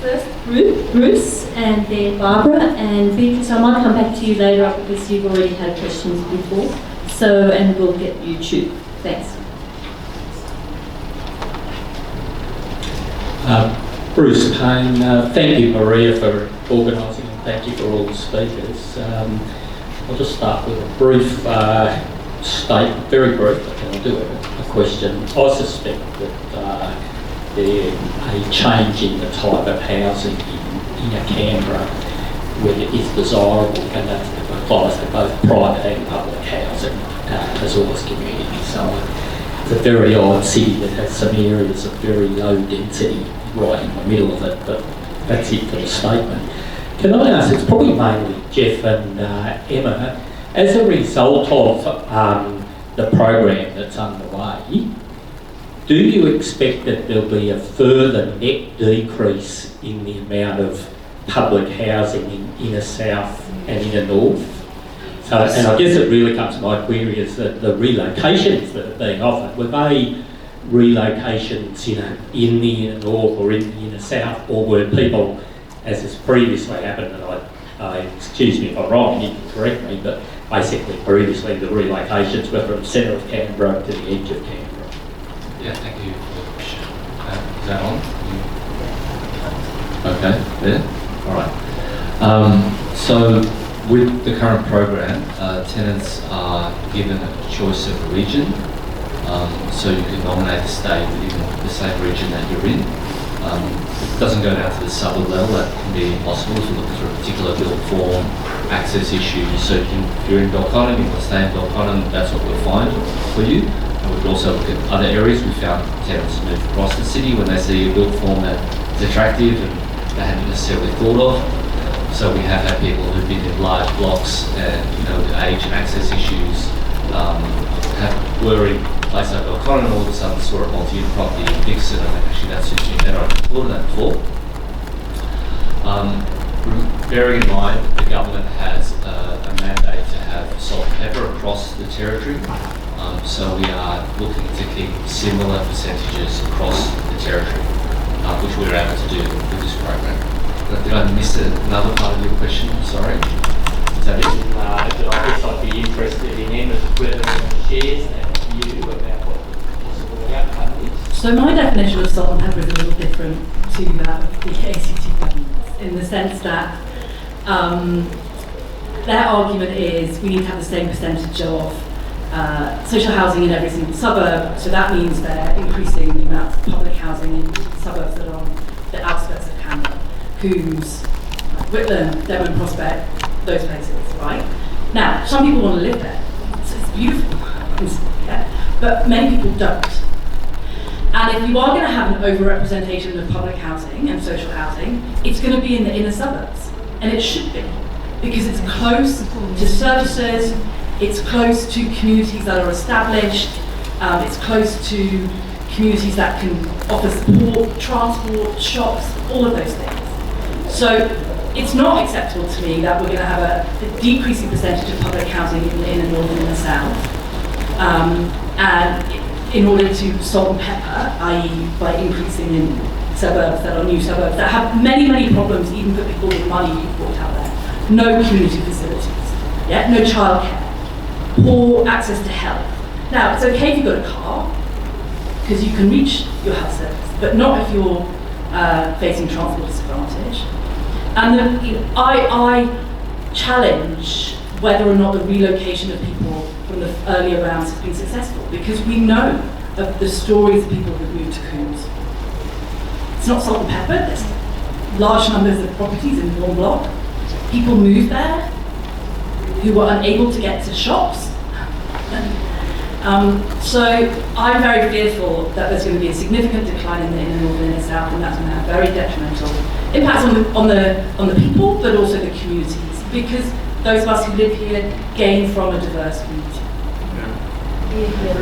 first Bruce and then Barbara and Beatrice. I might come back to you later because you've already had questions before. So, and we'll get YouTube. Thanks. Bruce Payne, thank you Maria for organising and thank you for all the speakers. I'll just start with a brief statement, very brief, and I'll do a question. I suspect that a change in the type of housing in Canberra where it is desirable, and that applies to both private and public housing as well as community. So it's a very odd city that has some areas of very low density right in the middle of it, but that's it for the statement. Can I ask, it's probably mainly Jeff and Emma, as a result of the program that's underway, do you expect that there'll be a further net decrease in the amount of public housing in inner south and inner north? So, and I guess it really comes to my query is that the relocations that are being offered, were they relocations, in the inner north or in the inner south, or were people, as has previously happened, and I excuse me if I'm wrong, you can correct me, but basically previously the relocations were from the centre of Canberra to the edge of Canberra. Yeah, thank you for the question. Is that on? Okay, there? Alright. So with the current program, tenants are given a choice of a region. So you can nominate to stay within the same region that you're in. It doesn't go down to the suburb level, that can be impossible if you look for a particular build form, access issues. So if you're in Belconnen, you want to stay in Belconnen, that's what we'll find for you. And we could also look at other areas. We found tenants move across the city when they see a build form that is attractive and they hadn't necessarily thought of. So we have had people who've been in large blocks and, with age and access issues, were in a place like Belconnen and all of a sudden saw a multi-unit property in Kingston and actually that suits me better. I hadn't thought of that before. Bearing in mind the government has a mandate to have salt and pepper across the territory. So we are looking to keep similar percentages across the territory, which we're able to do with this program. Did I miss another part of your question? Sorry. Is that it? I guess I'd be interested in Emma whether anyone shares that view about what the possible outcome is. So my definition of salt and pepper is a little different to that of the ACT government, in the sense that their argument is we need to have the same percentage of social housing in every single suburb, so that means they're increasing the amount of public housing in suburbs that are on the outskirts of Canberra, Coombs, Whitland, Devon, Prospect, those places, right? Now, some people want to live there. It's beautiful, yeah? But many people don't. And if you are going to have an over-representation of public housing and social housing, it's going to be in the inner suburbs. And it should be, because it's close to services, it's close to communities that are established, it's close to communities that can offer support, transport, shops, all of those things. So it's not acceptable to me that we're going to have a decreasing percentage of public housing in the north and the south. And in order to salt and pepper, i.e. by increasing in suburbs that are new suburbs that have many, many problems even for people with money who've brought out there. No community facilities, yeah? No childcare, poor access to health. Now, it's okay if you've got a car, because you can reach your health service, but not if you're facing transport disadvantage. And I challenge whether or not the relocation of people from the earlier rounds has been successful, because we know of the stories of people who've moved to Coombs. It's not salt and pepper, there's large numbers of properties in one block. People move there who were unable to get to shops. So I'm very fearful that there's going to be a significant decline in the inner north and inner south, and that's going to have very detrimental impacts on the people, but also the communities, because those of us who live here gain from a diverse community.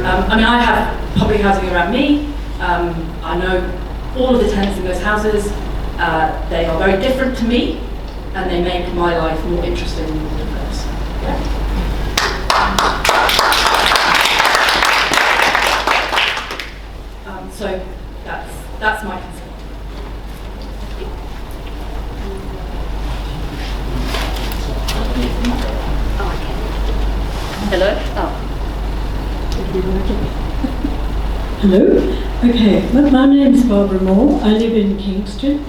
I mean, I have public housing around me. I know all of the tenants in those houses. They are very different to me, and they make my life more interesting and more diverse. Yeah. So that's my concern. Hello? Hello. Okay, my name is Barbara Moore. I live in Kingston.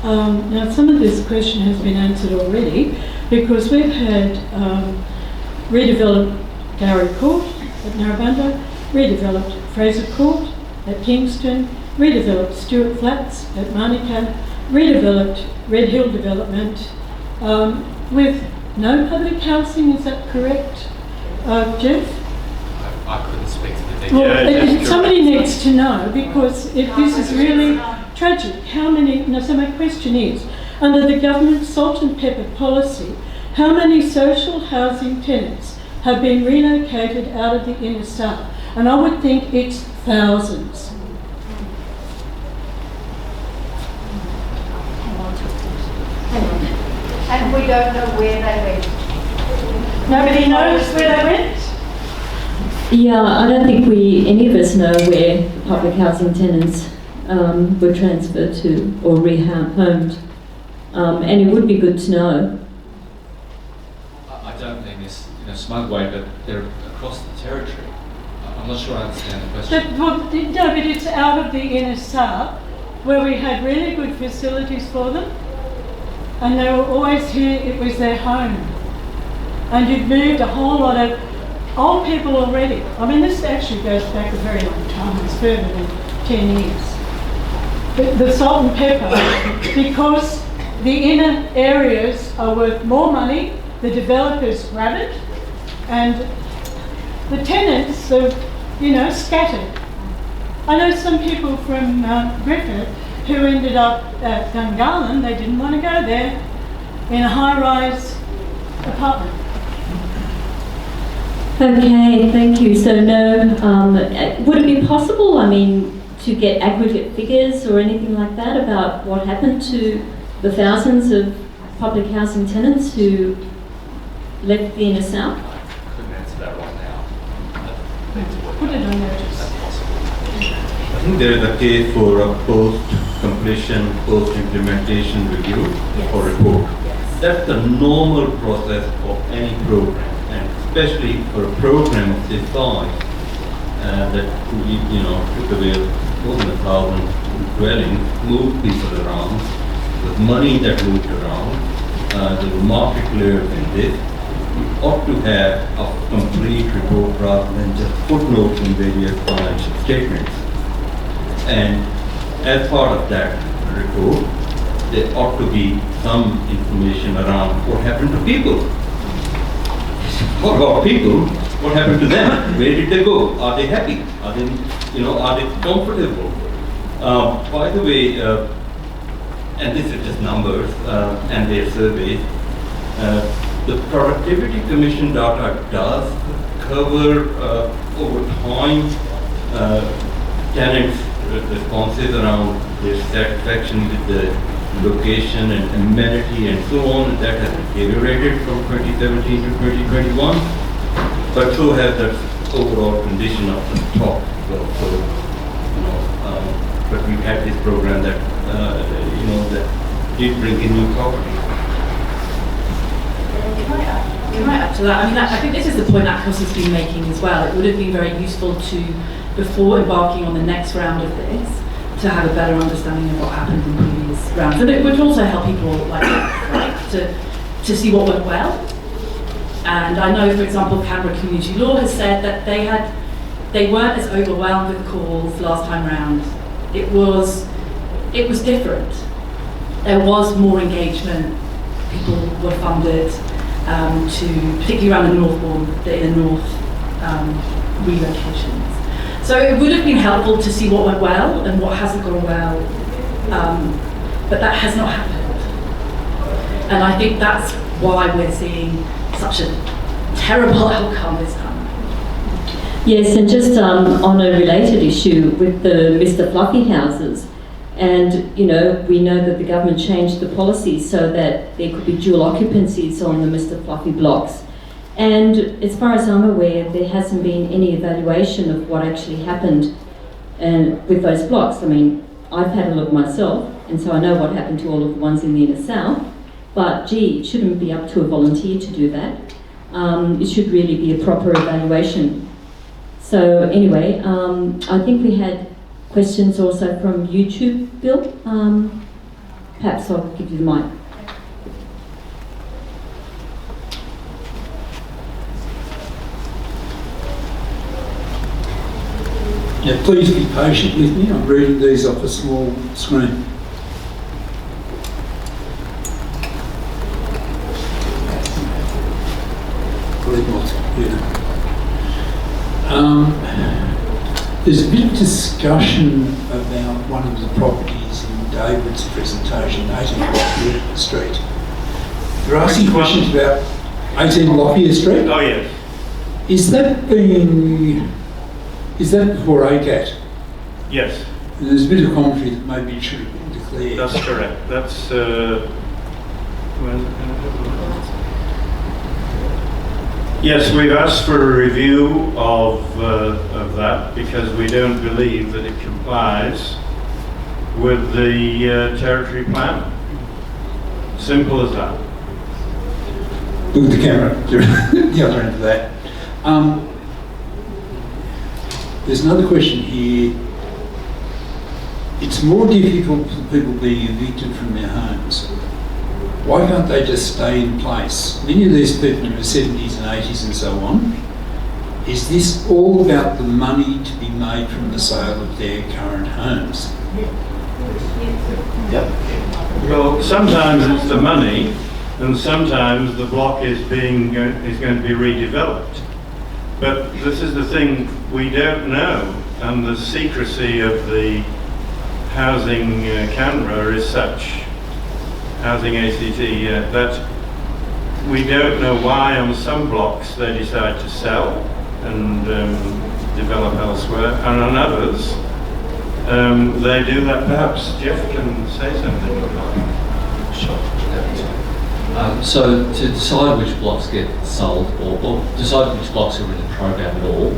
Now, some of this question has been answered already, because we've had redeveloped Gowrie Court at Narrabundah, redeveloped Fraser Court at Kingston, redeveloped Stewart Flats at Manuka, redeveloped Red Hill development with no public housing. Is that correct, Jeff? I couldn't speak to the details. Well, somebody needs to know, because if this is really tragic, how many, so my question is, under the government's salt and pepper policy, how many social housing tenants have been relocated out of the inner south? And I would think it's thousands. And we don't know where they went. Nobody knows where they went? Yeah, I don't think any of us know where public housing tenants were transferred to or rehomed. And it would be good to know. I don't mean this in a smug way, but they're across the territory. I'm not sure I understand the question. No, but it's out of the inner south, where we had really good facilities for them, and they were always here. It was their home, and you'd moved a whole lot of old people already. I mean, this actually goes back a very long time. It's further than 10 years. The salt and pepper, because the inner areas are worth more money, the developers grab it, and the tenants are, scattered. I know some people from Griffith who ended up at Gungahlin. They didn't want to go there in a high-rise apartment. Okay, thank you. So no, would it be possible, to get aggregate figures or anything like that about what happened to the thousands of public housing tenants who left the inner south? I couldn't answer that right now. Put it on notice. I think there is a case for a post-completion, post-implementation review or report. That's the normal process of any program, and especially for a program of this size that took away more than 1,000 dwellings, moved people around, with money that moved around, there were market players in this. We ought to have a complete report rather than just footnotes in various financial statements. And as part of that report, there ought to be some information around what happened to people what about people? What happened to them? Where did they go? Are they happy? Are they, are they comfortable? By the way, and this is just numbers and their surveys, the Productivity Commission data does cover over time tenants' responses around their satisfaction with the location and amenity and so on. That has deteriorated from 2017 to 2021, but so has the overall condition of the stock. But we had this program that that did bring in new property. Can I add to that? I mean, I think this is the point Atkos has been making as well. It would have been very useful to, before embarking on the next round of this, to have a better understanding of what happened in previous rounds. And it would also help people like that, right, to see what went well. And I know, for example, Canberra Community Law has said that they weren't as overwhelmed with calls last time round. It was different. There was more engagement. People were funded particularly around the north relocations. So it would have been helpful to see what went well and what hasn't gone well, but that has not happened. And I think that's why we're seeing such a terrible outcome this time. Yes, and just on a related issue with the Mr. Fluffy houses, and we know that the government changed the policy so that there could be dual occupancies on the Mr. Fluffy blocks. And as far as I'm aware, there hasn't been any evaluation of what actually happened with those blocks. I mean, I've had a look myself, and so I know what happened to all of the ones in the inner south, but gee, it shouldn't be up to a volunteer to do that. It should really be a proper evaluation. So anyway, I think we had questions also from YouTube, Bill. Perhaps I'll give you the mic. Yeah, please be patient with me. I'm reading these off a small screen. Believe my computer. There's a bit of discussion about one of the properties in David's presentation, 18 Lockyer Street. You're asking questions about 18 Lockyer Street? Oh, yes. Is that before ACAT? Yes. And there's a bit of commentary that maybe it should have been declared. That's correct. That's yes, we've asked for a review of that because we don't believe that it complies with the territory plan. Simple as that. Move the camera to the other end of that. There's another question here. It's more difficult for people being evicted from their homes. Why can't they just stay in place? Many of these people in the 70s and 80s and so on, is this all about the money to be made from the sale of their current homes? Yep. Well, sometimes it's the money, and sometimes the block is going to be redeveloped. But this is the thing we don't know, and the secrecy of the housing Canberra is such, housing ACT, that we don't know why on some blocks they decide to sell and develop elsewhere, and on others they do that. Perhaps Jeff can say something about that. Sure. So to decide which blocks get sold or decide which blocks are in the program at all,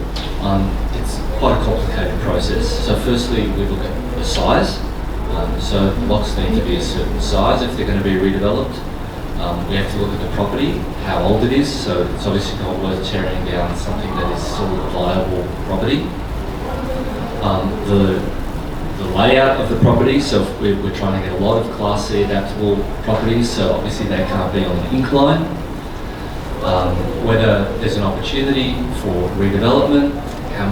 it's quite a complicated process. So firstly we look at the size. So blocks need to be a certain size if they're going to be redeveloped. We have to look at the property, how old it is, so it's obviously not worth tearing down something that is still a viable property. The layout of the property, so if we're trying to get a lot of Class C adaptable properties, so obviously they can't be on an incline. Whether there's an opportunity for redevelopment, how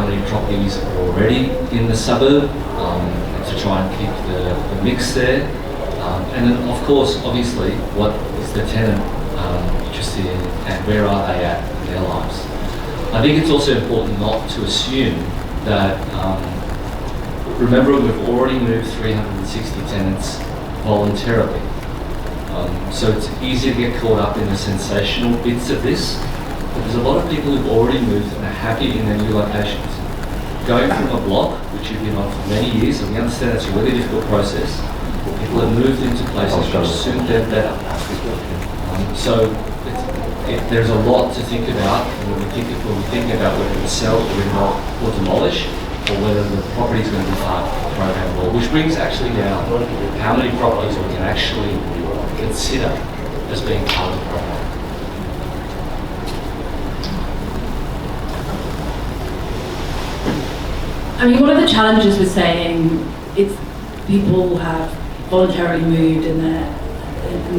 many properties are already in the suburb, to try and keep the mix there. And then of course, obviously, what is the tenant interested in and where are they at in their lives. I think it's also important not to assume that, remember we've already moved 360 tenants voluntarily. So it's easy to get caught up in the sensational bits of this, but there's a lot of people who've already moved and are happy in their new locations. Going from a block, which you've been on for many years, and we understand it's a really difficult process, people have moved into places which suit them better. So there's a lot to think about when we're thinking about whether to sell or demolish, or whether the property is going to be part of the program at all, which brings actually down how many properties we can actually consider as being part of the program. I mean, one of the challenges with saying it's people have voluntarily moved and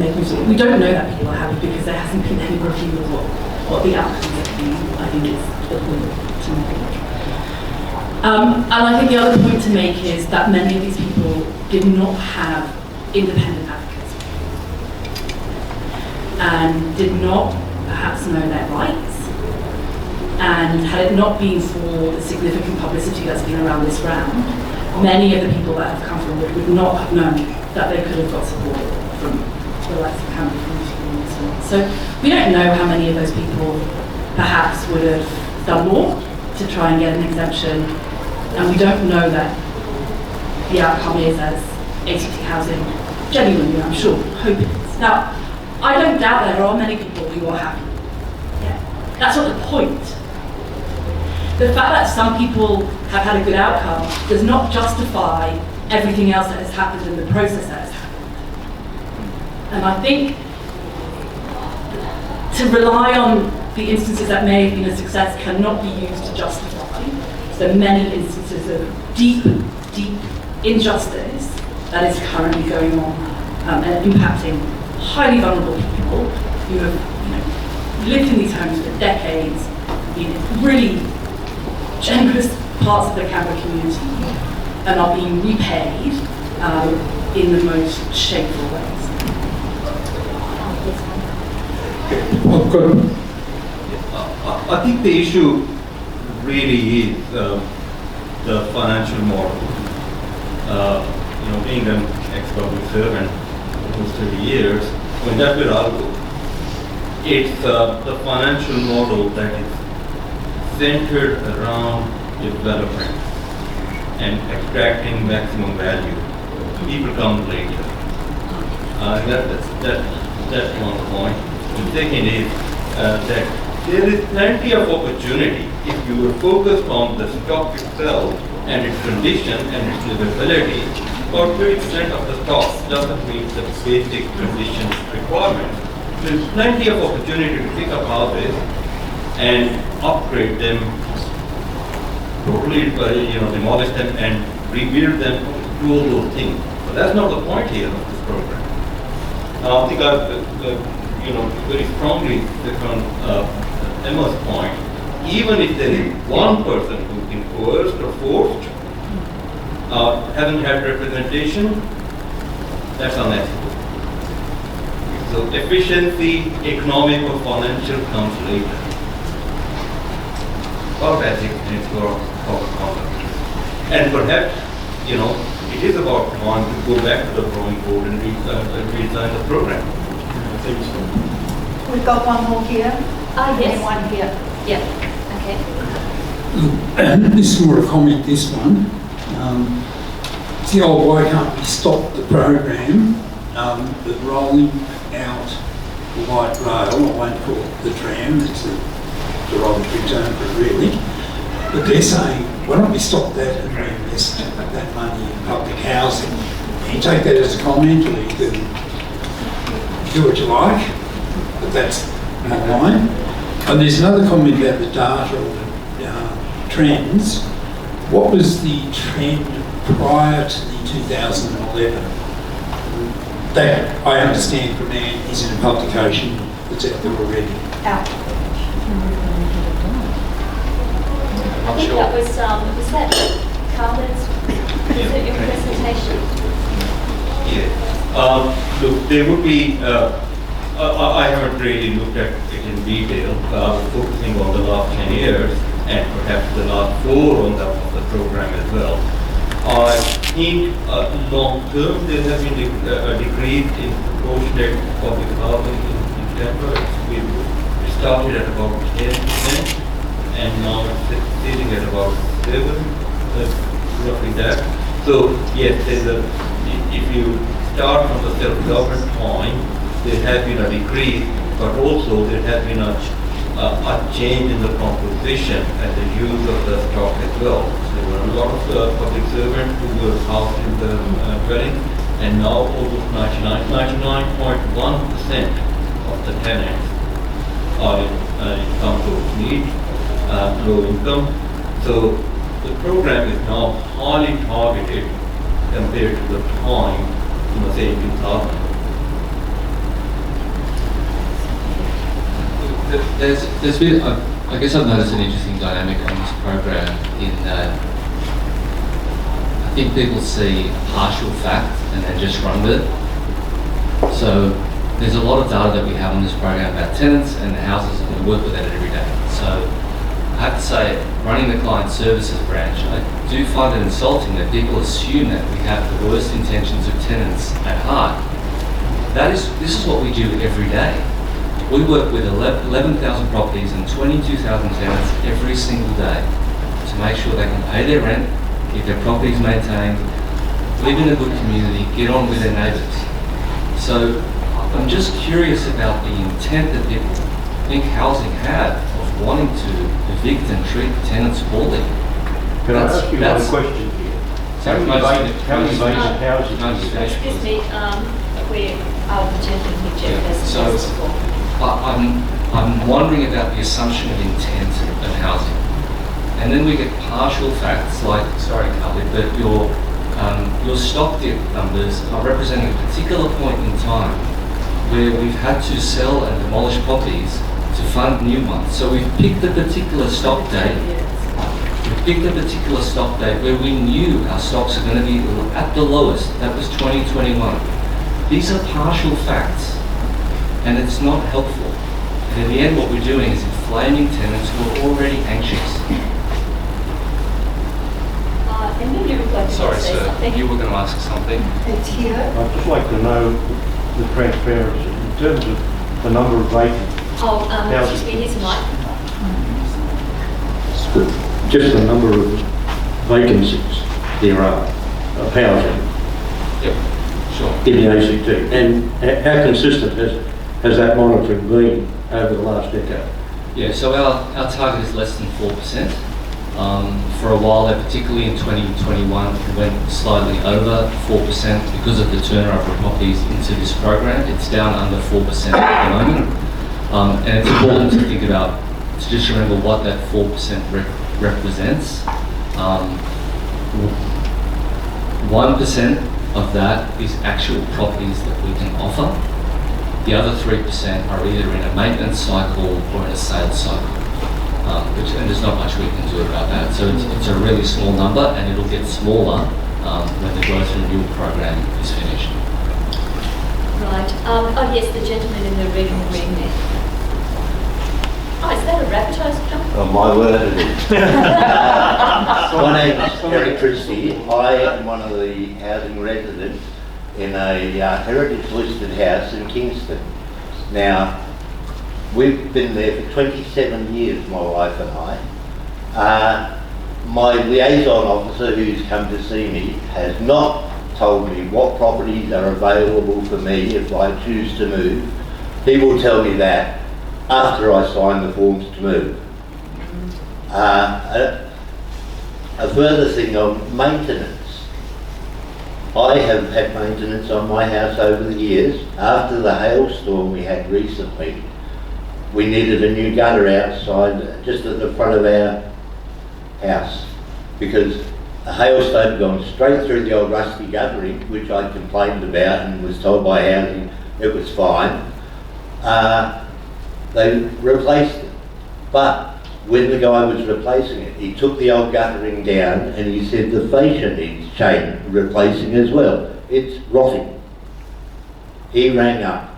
they've moved. We don't know that people are happy because there hasn't been any review of what the outcomes have been. I think is the point to make. And I think the other point to make is that many of these people did not have independent advocates and did not perhaps know their rights. And had it not been for the significant publicity that's been around this round, many of the people that have come forward would not have known that they could have got support from the likes of Canberra Community and so on. So we don't know how many of those people perhaps would have done more to try and get an exemption, and we don't know that the outcome is as ACT Housing genuinely, I'm sure, hope it is. Now, I don't doubt there are many people who are happy. Yeah. That's not the point. The fact that some people have had a good outcome does not justify everything else that has happened in the process that has happened. And I think to rely on the instances that may have been a success cannot be used to justify the many instances of deep, deep injustice that is currently going on and impacting highly vulnerable people who have lived in these homes for decades, been really generous parts of the Canberra community, and are being repaid in the most shameful ways. I think the issue really is the financial model. Being an ex-public servant for 30 years, when that will argue, it's the financial model that is centered around development and extracting maximum value. People come later. That's one point. The second is that there is plenty of opportunity if you are focused on the stock itself and its condition and its livability. About 30% of the stock doesn't meet the basic conditions requirements. There's plenty of opportunity to pick up houses and upgrade them, totally demolish them and rebuild them, do all those things. But that's not the point here of this program. I think I very strongly second Emma's point. Even if there is one person who's been coerced or forced, hasn't had representation, that's unethical. So efficiency, economic or financial comes later. About ethics and for conduct. And perhaps, it is about time to go back to the drawing board and redesign the program. We've got one more here. Yes. And one here. Yeah, okay. Look, this is more a comment, this one. It's the old why can't we stop the program, but rolling out the light rail, I won't call it the tram, it's a derogatory term for it really, but they're saying, why don't we stop that and reinvest that money in public housing? You take that as a comment, or you can do what you like, but that's not mine. And there's another comment about the data or the trends. What was the trend prior to the 2011? That, I understand from Anne, is in a publication that's out there already. Out. I think that was that Carmen's, was it your presentation? Yeah. Look, there would be I haven't really looked at it in detail, focusing on the last 10 years and perhaps the last 4 on the program as well. I think long term there has been a decrease in proportionate public housing in Canberra. We started at about 10% and now it's sitting at about 7, roughly that. So yes, if you start from the self-government time, there has been a decrease, but also there has been a change in the composition and the use of the stock as well. So there were a lot of public servants who were housed in the dwelling, and now almost 99.1% of the tenants are in some sort of need, low income. So the program is now highly targeted compared to the time, say in 2000. There's been, I guess I've noticed an interesting dynamic on this program in that I think people see partial fact and then just run with it. So there's a lot of data that we have on this program about tenants and the houses, and we work with that every day. So I have to say, running the client services branch, I do find it insulting that people assume that we have the worst intentions of tenants at heart. This is what we do every day. We work with 11,000 properties and 22,000 tenants every single day to make sure they can pay their rent, keep their properties maintained, live in a good community, get on with their neighbours. So I'm just curious about the intent that people think housing had of wanting to evict and treat tenants poorly. Can I ask you one question here? How many vacant houses? Excuse me, we are the gentleman here, Jeff. I'm wondering about the assumption of intent of housing. And then we get partial facts like, sorry Carly, but your stock dip numbers are representing a particular point in time where we've had to sell and demolish properties to fund new ones. So we've picked a particular stock date. We've picked a particular stock date where we knew our stocks are going to be at the lowest. That was 2021. These are partial facts. And it's not helpful. And in the end, what we're doing is inflaming tenants who are already anxious. And then you would like to Sorry, say sir, something. you were going to ask something. It's here. I'd just like to know the transparency in terms of the number of vacant houses. Excuse me, his mic. Just the number of vacancies there are of housing. Yep, sure. In the ACT, and how consistent has that monitoring been over the last decade? Yeah, so our target is less than 4%. For a while there, particularly in 2021, it went slightly over 4% because of the turnover of properties into this program. It's down under 4% at the moment. And it's important to think about, to just remember what that 4% represents. 1% of that is actual properties that we can offer. The other 3% are either in a maintenance cycle or in a sales cycle, and there's not much we can do about that. So it's a really small number, and it'll get smaller when the growth renewal program is finished. Right. Oh yes, the gentleman in the red and green there. Oh, is that a rabbit hose jump? Oh, my word it is. My name is Eric Christie. I am one of the housing residents in a heritage listed house in Kingston. Now, we've been there for 27 years, my wife and I. My liaison officer who's come to see me has not told me what properties are available for me if I choose to move. He will tell me that after I sign the forms to move. A further thing on maintenance. I have had maintenance on my house over the years. After the hailstorm we had recently, we needed a new gutter outside, just at the front of our house, because a hailstone had gone straight through the old rusty guttering, which I complained about and was told by housing it was fine. They replaced it. But when the guy was replacing it, he took the old guttering down and he said the fascia needs replacing as well. It's rotting. He rang up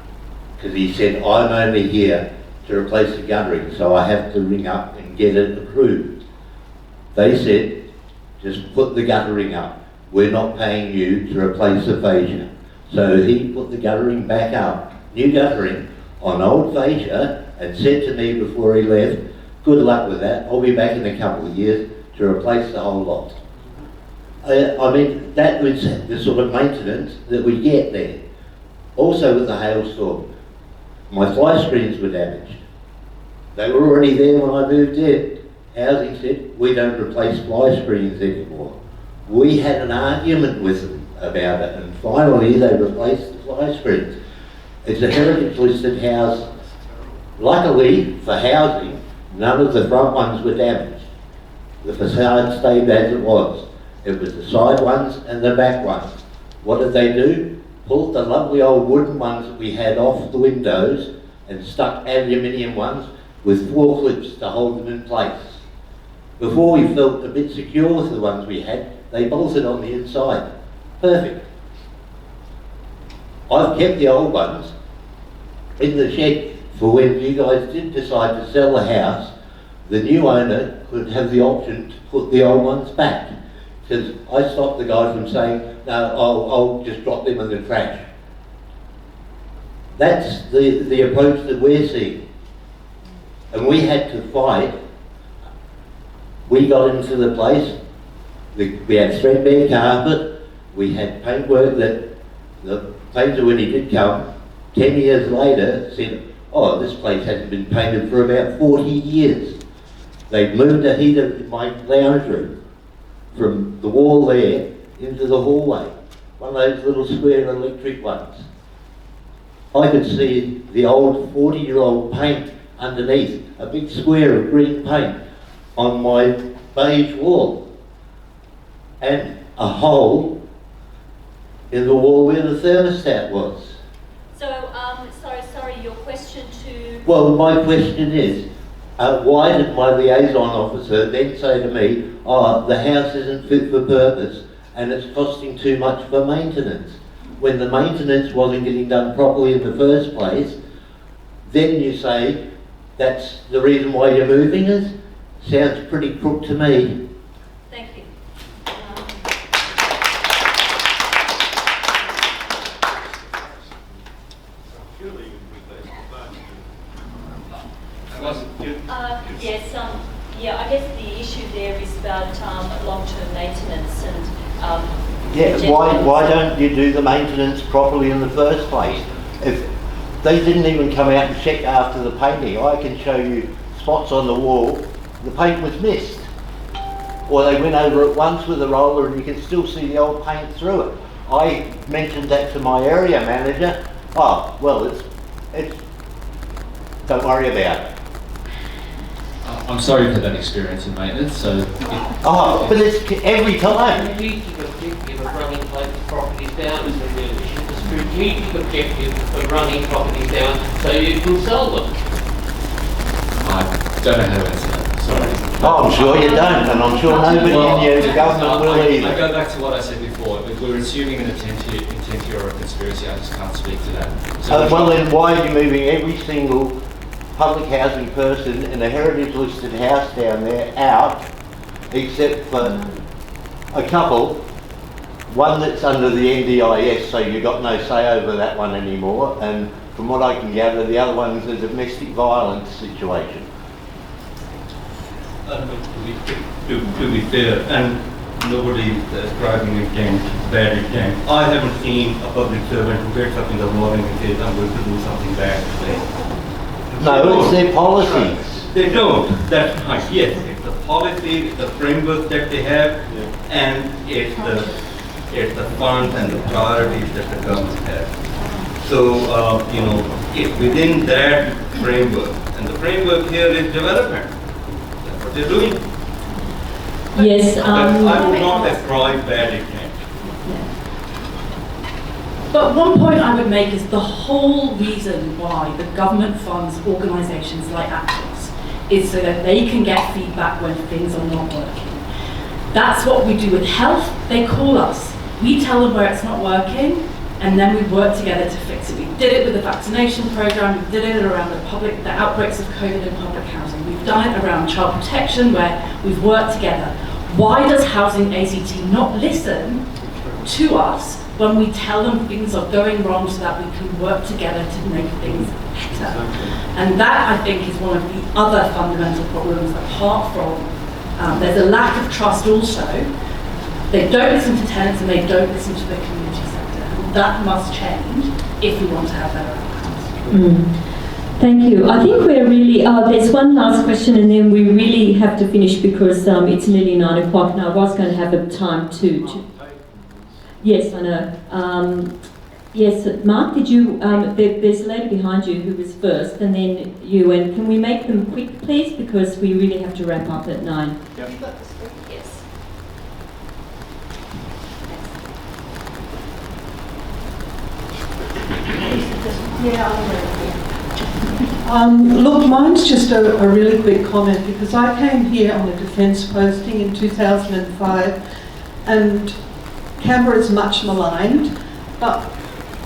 because he said, I'm only here to replace the guttering, so I have to ring up and get it approved. They said, just put the guttering up. We're not paying you to replace the fascia. So he put the guttering back up, new guttering, on old fascia, and said to me before he left, good luck with that, I'll be back in a couple of years to replace the whole lot. I mean, that was the sort of maintenance that we get there. Also with the hailstorm, my fly screens were damaged. They were already there when I moved in. Housing said, we don't replace fly screens anymore. We had an argument with them about it, and finally they replaced the fly screens. It's a heritage listed house. Luckily for housing, none of the front ones were damaged. The facade stayed as it was. It was the side ones and the back ones. What did they do? Pulled the lovely old wooden ones that we had off the windows and stuck aluminium ones with 4 clips to hold them in place. Before we felt a bit secure with the ones we had, they bolted on the inside. Perfect. I've kept the old ones in the shed for when you guys did decide to sell the house, the new owner could have the option to put the old ones back. Because I stopped the guy from saying, no, I'll just drop them in the trash. That's the approach that we're seeing. And we had to fight. We got into the place, we had threadbare carpet, we had paintwork that the painter, when he did come, 10 years later said, oh, this place hasn't been painted for about 40 years. They'd moved a heater in my lounge room from the wall there into the hallway. One of those little square electric ones. I could see the old 40-year-old paint underneath, a big square of green paint on my beige wall, and a hole in the wall where the thermostat was. So, sorry, your question to... Well, my question is, why did my liaison officer then say to me, oh, the house isn't fit for purpose and it's costing too much for maintenance? When the maintenance wasn't getting done properly in the first place, then you say, that's the reason why you're moving us? Sounds pretty crook to me. Thank you. Yes, yeah, I guess the issue there is about long-term maintenance and yeah, why don't you do the maintenance properly in the first place? If they didn't even come out and check after the painting, I can show you spots on the wall, the paint was missed. Or they went over it once with a roller and you can still see the old paint through it. I mentioned that to my area manager. Oh, well, it's don't worry about it. I'm sorry for that experience in maintenance, so... Oh, but it's every time. The strategic objective of running properties down is the strategic objective of running properties down so you can sell them. I don't know how to answer that, sorry. Oh, I'm sure you don't, and I'm sure nobody in your government will either. I go back to what I said before. If we're assuming an intent here or a conspiracy, I just can't speak to that. So well then, why are you moving every single public housing person in a heritage listed house down there out, except for a couple, one that's under the NDIS, so you've got no say over that one anymore, and from what I can gather, the other one's a domestic violence situation. To be fair, and nobody is driving intent, bad intent. I haven't seen a public servant who gets up in the morning and says, I'm going to do something bad today. No, it's their policies. They don't. That's right. Yes, it's the policy, it's the framework that they have, and it's the funds and the priorities that the government has. So, it's within that framework, and the framework here is development. That's what they're doing. Yes. I would not ascribe bad intent. But one point I would make is the whole reason why the government funds organisations like Actors is so that they can get feedback when things are not working. That's what we do with health. They call us. We tell them where it's not working, and then we worked together to fix it. We did it with the vaccination program, we did it around the outbreaks of COVID in public housing. We've done it around child protection, where we've worked together. Why does Housing ACT not listen to us when we tell them things are going wrong so that we can work together to make things better? And that, I think, is one of the other fundamental problems, apart from there's a lack of trust also. They don't listen to tenants and they don't listen to the community sector. And that must change if we want to have better outcomes. Thank you. I think we're really, there's one last question and then we really have to finish because it's nearly 9 o'clock and I was going to have a time to yes, I know. Yes, Mark, did you, there's a lady behind you who was first and then you, and can we make them quick please because we really have to wrap up at 9. Yep. You've got the script? Yes. Look, mine's just a really quick comment because I came here on a defence posting in 2005 and Canberra is much maligned, but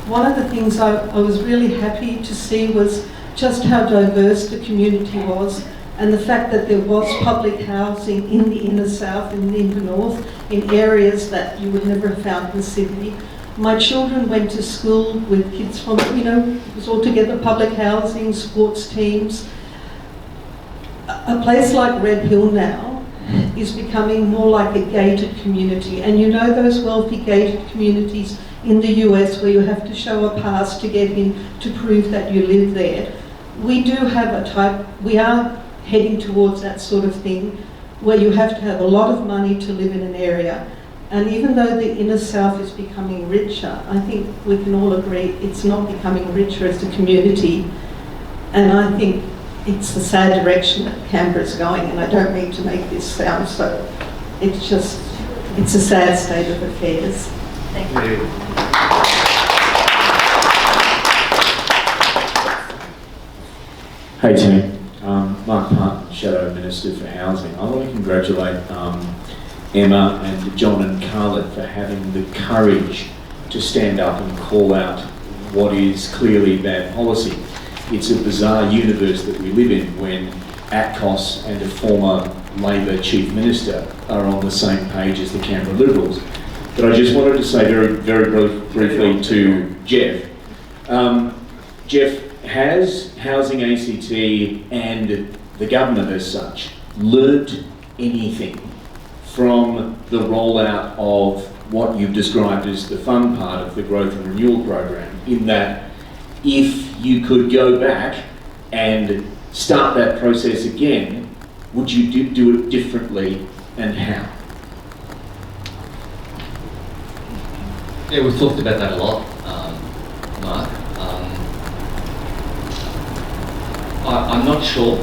one of the things I was really happy to see was just how diverse the community was and the fact that there was public housing in the inner south and in the north in areas that you would never have found in Sydney. My children went to school with kids from, it was all together, public housing, sports teams. A place like Red Hill now is becoming more like a gated community. And you know those wealthy gated communities in the US where you have to show a pass to get in to prove that you live there. We do have we are heading towards that sort of thing where you have to have a lot of money to live in an area. And even though the inner south is becoming richer, I think we can all agree it's not becoming richer as a community. And I think it's the sad direction that Canberra's going, and I don't mean to make this sound so, it's a sad state of affairs. Thank you. Hey team, Mark Parton, Shadow Minister for Housing. I want to congratulate Emma and John and Carlin for having the courage to stand up and call out what is clearly bad policy. It's a bizarre universe that we live in when ATCOS and a former Labor Chief Minister are on the same page as the Canberra Liberals. But I just wanted to say very briefly to Jeff. Jeff, has Housing ACT and the government as such learnt anything from the rollout of what you've described as the fun part of the growth and renewal program, in that if you could go back and start that process again, would you do it differently and how? Yeah, we've talked about that a lot, Mark. I'm not sure.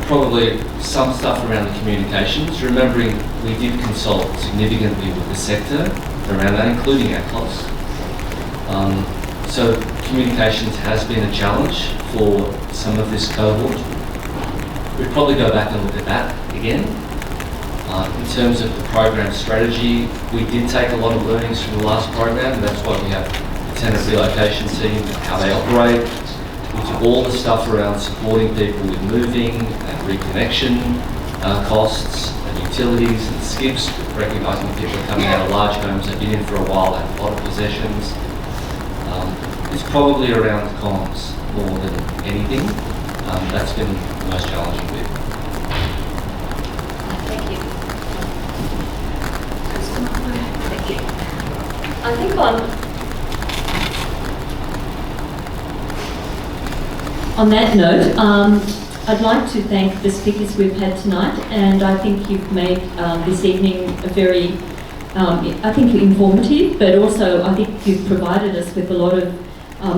Probably some stuff around the communications, remembering we did consult significantly with the sector around that, including ATCOS. So communications has been a challenge for some of this cohort. We'd probably go back and look at that again. In terms of the program strategy, we did take a lot of learnings from the last program, and that's why we have the tenant relocation team, how they operate. We took all the stuff around supporting people with moving and reconnection costs and utilities and skips, recognising people are coming out of large homes, they've been in for a while, have a lot of possessions. It's probably around comms more than anything. That's been the most challenging bit. Thank you. Thank you. I think on that note, I'd like to thank the speakers we've had tonight, and I think you've made this evening a very, I think informative, but also I think you've provided us with a lot of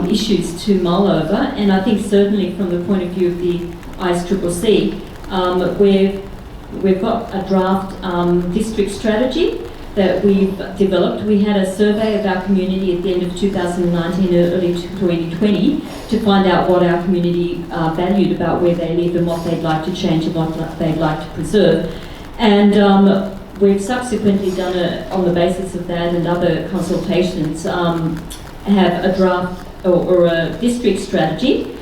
issues to mull over, and I think certainly from the point of view of the ISCCC, we've got a draft district strategy that we've developed. We had a survey of our community at the end of 2019, early 2020, to find out what our community valued about where they live and what they'd like to change and what they'd like to preserve. And we've subsequently done on the basis of that and other consultations, have a draft or a district strategy.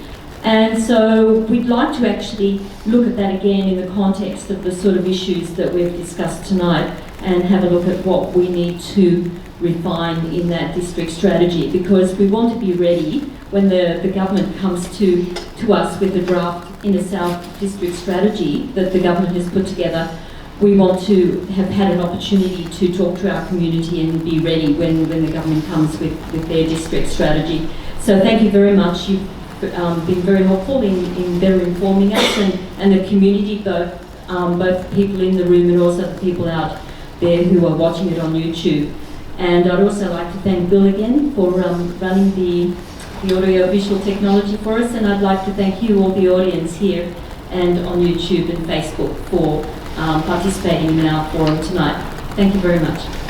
And so we'd like to actually look at that again in the context of the sort of issues that we've discussed tonight, and have a look at what we need to refine in that district strategy, because we want to be ready when the government comes to us with the draft Inner South district strategy that the government has put together. We want to have had an opportunity to talk to our community and be ready when the government comes with their district strategy. So thank you very much. You've been very helpful in better informing us and the community, both people in the room and also the people out there who are watching it on YouTube. And I'd also like to thank Bill again for running the audio-visual technology for us, and I'd like to thank you, all the audience here and on YouTube and Facebook, for participating in our forum tonight. Thank you very much.